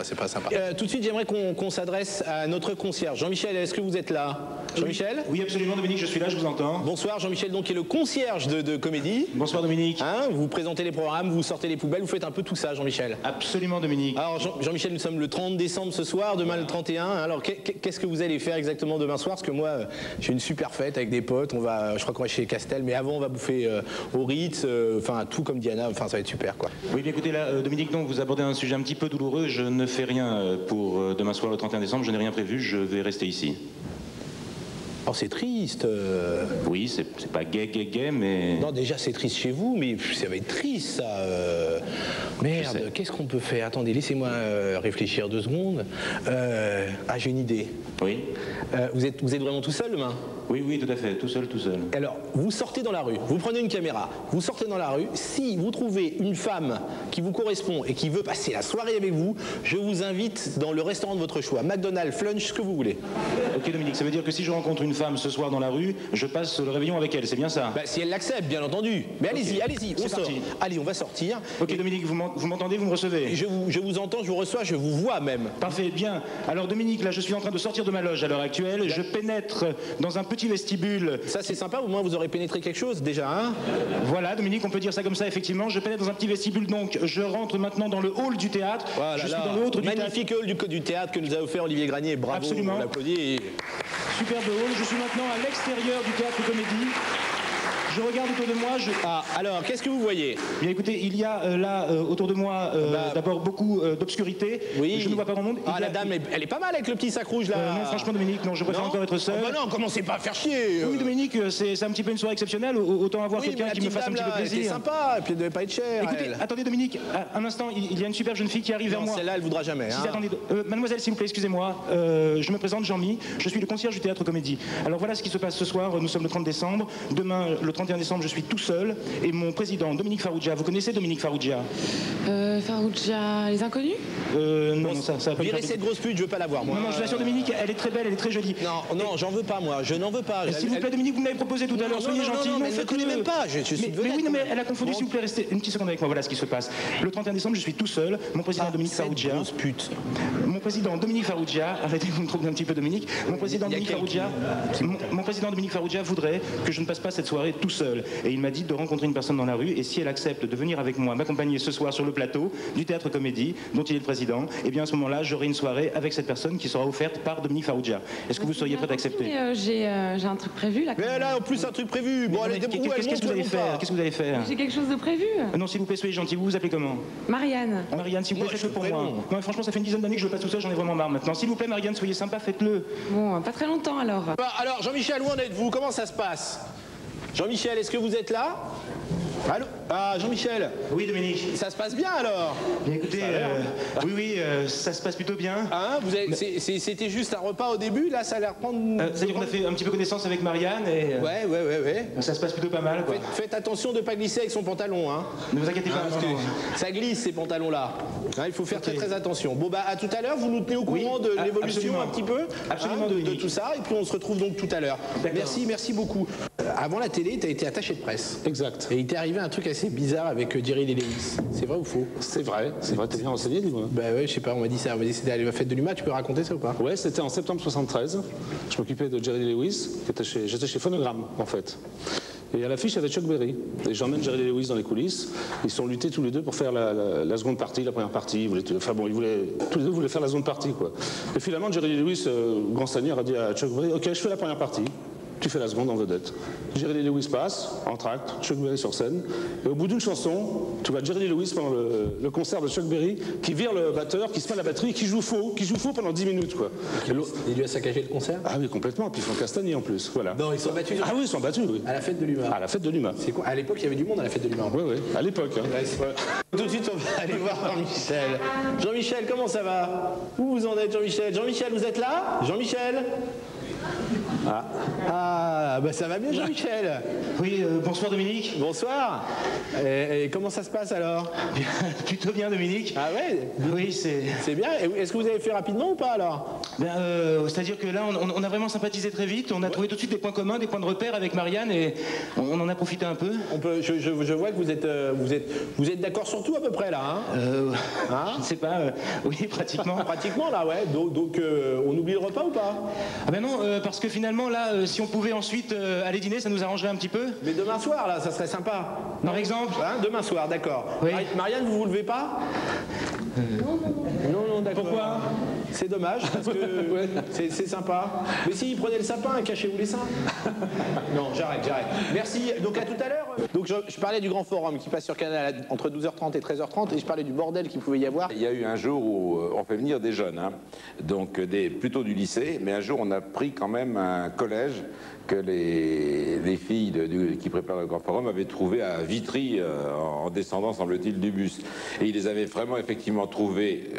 c'est pas sympa. Tout de suite, j'aimerais qu'on s'adresse à notre concierge. Jean-Michel, est-ce que vous êtes là? Jean-Michel? Oui, absolument, Dominique, je suis là, je vous entends. Bonsoir, Jean-Michel, donc, qui est le concierge de Comédie. Bonsoir, Dominique. Vous présentez les programmes, vous sortez les poubelles, vous faites un peu tout ça, Jean-Michel. Absolument, Dominique. Alors, Jean-Michel, nous sommes le 30 décembre ce soir, demain le 31. Alors, qu'est-ce que vous allez faire exactement demain soir? Parce que moi, j'ai une super fête avec des potes. Je crois qu'on va chez Castel, mais avant, on va bouffer au Ritz, enfin, tout comme Diana. Enfin, ça va être super, quoi. Oui, mais écoutez, là, Dominique, donc, vous abordez un sujet un petit peu douloureux. Je ne fais rien pour demain soir, le 31 décembre. Je n'ai rien prévu. Je vais rester ici. Oh, c'est triste. Oui, c'est pas gay, mais... Non, déjà, c'est triste chez vous, mais ça va être triste, ça. Merde, qu'est-ce qu'on peut faire? Attendez, laissez-moi réfléchir 2 secondes. J'ai une idée. Oui. Vous êtes vraiment tout seul demain? Oui, tout à fait, tout seul. Alors, vous sortez dans la rue, vous prenez une caméra, vous sortez dans la rue. Si vous trouvez une femme qui vous correspond et qui veut passer la soirée avec vous, je vous invite dans le restaurant de votre choix, McDonald's, Flunch, ce que vous voulez. Ok, Dominique, ça veut dire que si je rencontre une femme ce soir dans la rue, je passe le réveillon avec elle, c'est bien ça? Si elle l'accepte, bien entendu. Mais allez-y, on sort. Allez, on va sortir. Ok, Dominique, vous m'entendez, vous me recevez? Je vous entends, je vous reçois, je vous vois même. Parfait, bien. Alors Dominique, là je suis en train de sortir de ma loge à l'heure actuelle, je pénètre dans un petit vestibule. Ça c'est sympa, au moins vous aurez pénétré quelque chose déjà, hein? Voilà, Dominique, on peut dire ça comme ça, effectivement. Je pénètre dans un petit vestibule, donc je rentre maintenant dans le hall du théâtre. Voilà, je suis dans le hall du magnifique hall du théâtre que nous a offert Olivier Granier, bravo, absolument. On l'applaudit. Superbe hall, je suis maintenant à l'extérieur du théâtre Comédie. Je regarde autour de moi. Ah, alors, qu'est-ce que vous voyez? Bien écoutez, il y a là autour de moi d'abord beaucoup d'obscurité. Oui. Je ne vois pas grand monde. Ah, la dame, elle est pas mal avec le petit sac rouge là. Non, franchement, Dominique, non, je préfère encore être seul. Oh, bah non, commencez pas à faire chier. Oui, Dominique, c'est un petit peu une soirée exceptionnelle. Autant avoir quelqu'un qui me fasse un petit peu plaisir. C'est sympa, et puis elle devait pas être chère. Écoutez, attendez, Dominique, un instant, il y a une super jeune fille qui arrive vers moi. Celle-là, elle voudra jamais. Si, attendez, mademoiselle, s'il vous plaît, excusez-moi. Je me présente, Jean-Mi. Je suis le concierge du Théâtre Comédie. Alors voilà ce qui se passe ce soir. Nous sommes le 30 décembre. Demain, le 31 décembre, je suis tout seul. Et mon président, Dominique Farrugia. Vous connaissez Dominique Farrugia? Farrugia, les inconnus? Non, ça va virez cette grosse pute, je veux pas la voir, moi. Non, je l'assure, Dominique, elle est très belle, elle est très jolie. Non, j'en veux pas, moi. Je n'en veux pas. S'il vous plaît, Dominique, vous me l'avez proposé tout à l'heure. Soyez gentil. Non, mais elle ne connaît même pas. Je suis mais oui, non, mais elle a confondu. S'il vous plaît, restez une petite seconde avec moi. Voilà ce qui se passe. Le 31 décembre, je suis tout seul. Mon président Dominique Farrugia. Grosse pute. Mon président Dominique Farrugia. Arrêtez, vous me trompez un petit peu, Dominique. Mon président Dominique Farrugia. Mon président Dominique Farrugia voudrait que je ne passe pas cette soirée tout seul. Et il m'a dit de rencontrer une personne dans la rue. Et si elle accepte de venir avec moi, m'accompagner ce soir sur le plateau du Théâtre Comédie, dont il est le président, et bien à ce moment-là, j'aurai une soirée avec cette personne qui sera offerte par Dominique Farrugia. Est-ce que vous seriez prête à accepter? J'ai un truc prévu là. Mais là, en plus, un truc prévu. Bon, allez, qu'est-ce que vous allez faire? Qu'est-ce que vous allez faire? J'ai quelque chose de prévu. Non, s'il vous plaît, soyez gentil. Vous vous appelez comment? Marianne. Marianne, s'il vous plaît, faites-le pour moi. Non, franchement, ça fait une dizaine d'années que je le passe tout seul, j'en ai vraiment marre maintenant. S'il vous plaît, Marianne, soyez sympa, faites-le. Bon, pas très longtemps alors. Alors, Jean-Michel, où en êtes-vous? Comment ça se passe? Jean-Michel, est-ce que vous êtes là? Allô? Ah, Jean-Michel. Oui, Dominique. Ça se passe bien alors? Bien écoutez, oui, ça se passe plutôt bien. Hein, c'était juste un repas au début, là, ça a l'air prendre... C'est-à-dire qu'on a fait un petit peu connaissance avec Marianne et... Ouais. Ça se passe plutôt pas mal, quoi. Faites attention de ne pas glisser avec son pantalon, hein. Ne vous inquiétez pas, parce que ça glisse, ces pantalons-là. Hein, il faut faire très attention. Bon, bah, à tout à l'heure, vous nous tenez au courant de l'évolution un petit peu, absolument, de tout ça, et puis on se retrouve donc tout à l'heure. Merci beaucoup. Avant la télé, tu as été attaché de presse. Exact. Et il t'est arrivé un truc assez bizarre avec Jerry Lee Lewis. C'est vrai ou faux? C'est vrai, t'es bien renseigné, dis-moi. Bah ouais, je sais pas, on m'a dit ça. On m'a dit c'était à la fête de l'UMA, tu peux raconter ça ou pas? Ouais, c'était en septembre 73. Je m'occupais de Jerry Lee Lewis, j'étais chez Phonogramme, en fait. Et à l'affiche, il y avait Chuck Berry. Et j'emmène Jerry Lee Lewis dans les coulisses. Ils sont luttés tous les deux pour faire la seconde partie, la première partie. Tous les deux voulaient faire la seconde partie, quoi. Et finalement, Jerry Lee Lewis, grand seigneur, a dit à Chuck Berry, OK, je fais la première partie. Tu fais la seconde en vedette. Jerry Lee Lewis passe, entracte, Chuck Berry sur scène. Et au bout d'une chanson, tu vois Jerry Lee Lewis pendant le concert de Chuck Berry qui vire le batteur, qui se met à la batterie, qui joue faux pendant 10 minutes, quoi. Il lui a saccagé le concert? Ah oui, complètement. Puis ils sont castagnés en plus. Voilà. Non, ils sont battus. Ah oui, ils sont battus, oui. À la fête de l'UMA. À la fête de l'UMA. C'est quoi? À l'époque, il y avait du monde à la fête de l'UMA. Oui, à l'époque. Hein. Tout de suite, on va aller voir Jean-Michel. Jean-Michel, comment ça va? Où vous en êtes, Jean-Michel? Jean-Michel, vous êtes là? Jean-Michel? Bah ça va bien, Jean-Michel. Oui, bonsoir Dominique. Bonsoir. Et comment ça se passe alors? Plutôt bien, Dominique. Ah ouais? Oui, c'est bien. Est-ce que vous avez fait rapidement ou pas alors? C'est-à-dire que là, on a vraiment sympathisé très vite. On a trouvé tout de suite des points communs, des points de repère avec Marianne et on en a profité un peu. Je vois que vous êtes d'accord sur tout à peu près là. Hein? Je ne sais pas. Oui, pratiquement. Pratiquement là, ouais. Donc on oublie le repas ou pas? Ah ben non, parce que finalement là, si on pouvait ensuite aller dîner, ça nous arrangerait un petit peu. Mais demain soir là, ça serait sympa. Par exemple? Hein, demain soir, d'accord. Oui. Marianne, vous levez pas? Non, d'accord. Pourquoi? C'est dommage, parce que c'est sympa. Mais si, prenez le sapin, cachez-vous les seins. Non, j'arrête. Merci, donc à tout à l'heure. Donc je parlais du grand forum qui passe sur Canal entre 12h30 et 13h30, et je parlais du bordel qu'il pouvait y avoir. Il y a eu un jour où on fait venir des jeunes, hein, donc plutôt du lycée, mais un jour on a pris quand même un collège que les filles qui préparent le grand forum avaient trouvé à Vitry en descendant, semble-t-il, du bus. Et ils les avaient vraiment effectivement trouvés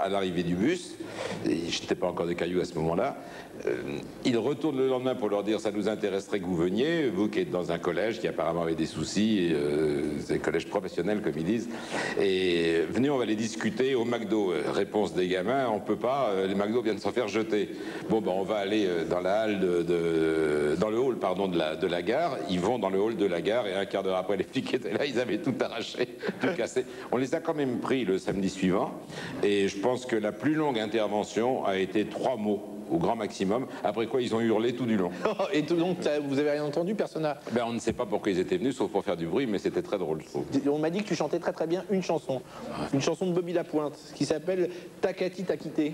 à l'arrivée du bus. Je n'étais pas encore des cailloux à ce moment-là. Ils retournent le lendemain pour leur dire ça nous intéresserait que vous veniez, vous qui êtes dans un collège qui apparemment avait des soucis, c'est un collège professionnel comme ils disent, et venez on va les discuter au McDo. Réponse des gamins, on peut pas, les McDo viennent de s'en faire jeter. Bon ben on va aller dans la halle dans le hall pardon de la gare. Ils vont dans le hall de la gare et un quart d'heure après les flics étaient là, ils avaient tout arraché, tout cassé. On les a quand même pris le samedi suivant et je pense que la plus longue intervention a été 3 mots au grand maximum, après quoi ils ont hurlé tout du long. Et tout, donc vous avez rien entendu, personne n'a... Ben, on ne sait pas pourquoi ils étaient venus, sauf pour faire du bruit, mais c'était très drôle, je trouve. On m'a dit que tu chantais très bien une chanson de Bobby Lapointe, qui s'appelle Takati Takité.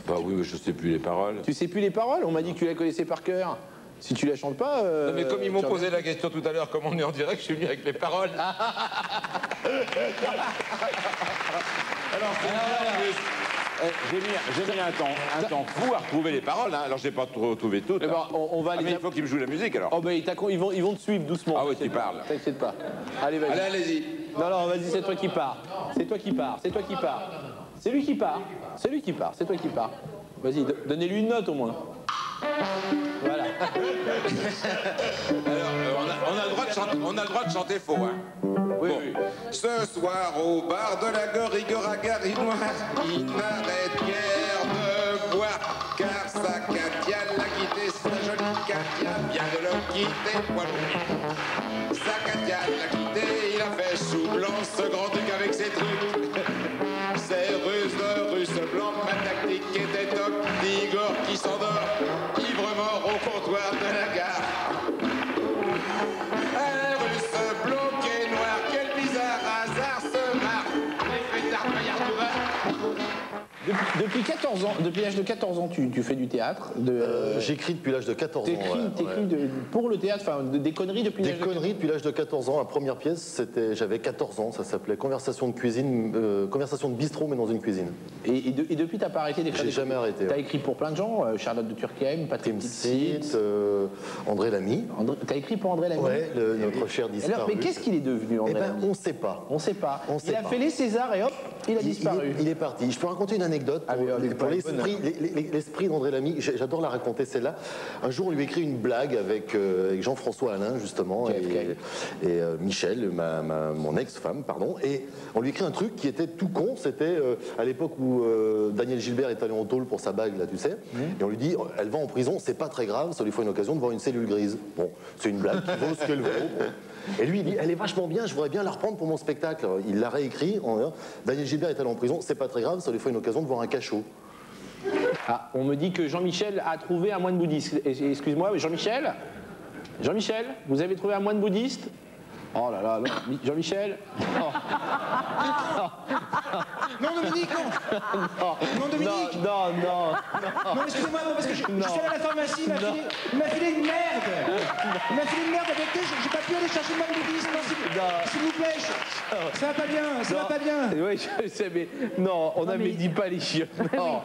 Bah oui, mais je sais plus les paroles. Tu sais plus les paroles? On m'a dit que tu la connaissais par cœur. Si tu la chantes pas... non, mais comme ils m'ont posé la question tout à l'heure, comme on est en direct, je suis venu avec les paroles. J'ai mis un temps fou à retrouver les paroles, hein. Alors j'ai pas retrouvé toutes. Mais il faut qu'ils me jouent la musique alors. Oh ben ils vont te suivre doucement. Ah oui, tu parles. T'inquiète pas. Allez, vas-y. Allez-y. Non, vas-y, c'est toi qui pars. C'est toi qui pars. C'est lui qui part. C'est lui qui part. C'est toi qui pars. Vas-y, donnez-lui une note au moins. Voilà. Alors, on a le droit de chanter faux, hein. Oui, bon. Oui. Ce soir au bar de la Gorigora-Garinoire, il n'arrête guère de boire, car sa Katia l'a quitté, sa jolie Katia vient de le quitter, voilà. Sa Katia l'a quitté, il a fait sous blanc ce grand truc avec ses trucs. Ces russe blanc, ma tactique était top, d'Igor qui s'endort, ivre mort au comptoir de la gare. Un russe blanc qui est noir, quel bizarre hasard se marre. Les fêtards regardent tout va. Depuis 14 ans, depuis l'âge de 14 ans, tu fais du théâtre. J'écris depuis l'âge de 14 ans. T'écris pour le théâtre, enfin des conneries depuis l'âge de 14 ans. Des conneries depuis l'âge de 14 ans. La première pièce, j'avais 14 ans, ça s'appelait Conversation de cuisine, conversation de bistrot mais dans une cuisine. Et depuis t'as pas arrêté d'écrire? J'ai jamais arrêté. T'as écrit pour plein de gens, Charlotte de Turckheim, Patrick Timsit, André Lamy. T'as écrit pour André Lamy? Ouais, notre cher disparu. Alors, mais qu'est-ce qu'il est devenu André Lamy? On sait pas. On sait pas. Il a fait les Césars et hop, il a disparu. Il est parti. Je peux raconter une anecdote. Pour l'esprit d'André Lamy, j'adore la raconter celle-là. Un jour, on lui écrit une blague avec Jean-François Alain, justement, et Michel, mon ex-femme, pardon, et on lui écrit un truc qui était tout con. C'était à l'époque où Daniel Gilbert est allé en tôle pour sa bague, là, tu sais, et on lui dit, elle va en prison, c'est pas très grave, ça lui faut une occasion de voir une cellule grise. Bon, c'est une blague qui vaut ce qu'elle vaut. Bon. Et lui, il dit, elle est vachement bien, je voudrais bien la reprendre pour mon spectacle. Il l'a réécrit en disant, Daniel Gilbert est allé en prison, c'est pas très grave, ça lui faut une occasion de voir un cachot. Ah, on me dit que Jean-Michel a trouvé un moine bouddhiste. Excuse-moi, Jean-Michel, vous avez trouvé un moine bouddhiste? Oh là là, Jean-Michel. Oh. Non, Dominique, non. Non, Dominique. Non, excusez-moi, parce que je suis allé à la pharmacie, il m'a filé une merde. Il m'a filé une merde avec lui, j'ai pas pu aller chercher le moine bouddhiste. S'il vous plaît, ça va pas bien, ça va pas bien. Oui, je sais, mais non, on n'avait dit pas les chiens. Non.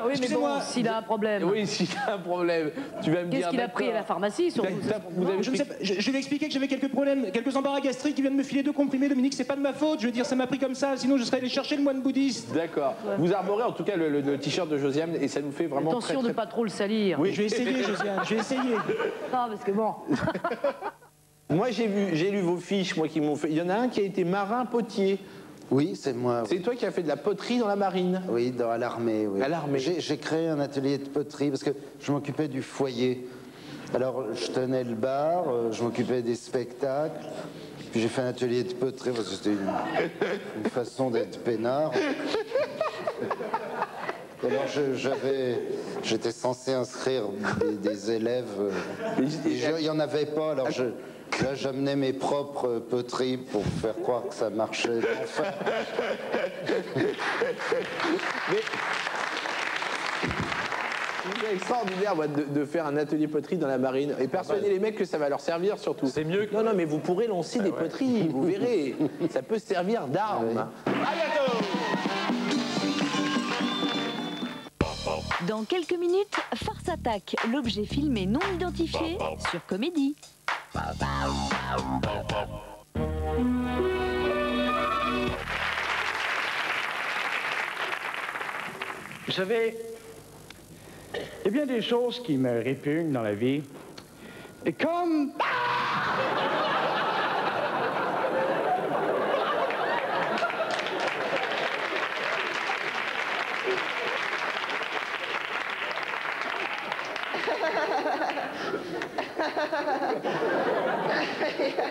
Oui, mais bon, s'il a un problème. Oui, s'il a un problème, tu vas me dire. Qu'est-ce qu'il a pris à la pharmacie surtout? Je ne sais pas, je lui ai expliqué que j'avais quelques problèmes, quelques embarras gastriques qui viennent de me filer 2 comprimés, Dominique, c'est pas de ma faute, je veux dire, ça m'a pris comme ça, sinon je serais allé chercher le moine bouddhiste. D'accord. Ouais. Vous arborez en tout cas le t-shirt de Josiane et ça nous fait vraiment attention de pas trop le salir. Oui, je vais essayer, Josiane, je vais essayer. Non, parce que bon... Moi, j'ai lu vos fiches, moi, qui m'ont fait... Il y en a un qui a été marin potier. Oui, c'est moi. C'est toi qui as fait de la poterie dans la marine? Oui, à l'armée, oui. À l'armée. J'ai créé un atelier de poterie parce que je m'occupais du foyer. Alors, je tenais le bar, je m'occupais des spectacles, puis j'ai fait un atelier de poterie parce que c'était une façon d'être peinard. Alors, j'étais censé inscrire des élèves, il n'y en avait pas, alors là, j'amenais mes propres poteries pour faire croire que ça marchait. Enfin... C'est extraordinaire moi, de faire un atelier poterie dans la marine et persuader les mecs que ça va leur servir surtout. C'est mieux que... Non, mais vous pourrez lancer des poteries, vous verrez. Ça peut servir d'arme. À bientôt. Dans quelques minutes, Farce attaque, l'objet filmé non identifié sur Comédie. J'avais... Il y a bien des choses qui me répugnent dans la vie. Et comme...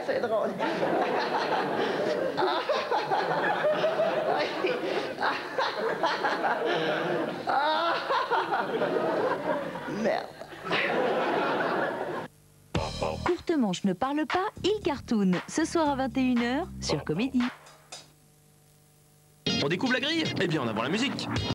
C'est drôle. Merde. Courte Manche ne parle pas, il cartoon. Ce soir à 21h sur Comédie. On découvre la grille? Eh bien, en avant la musique.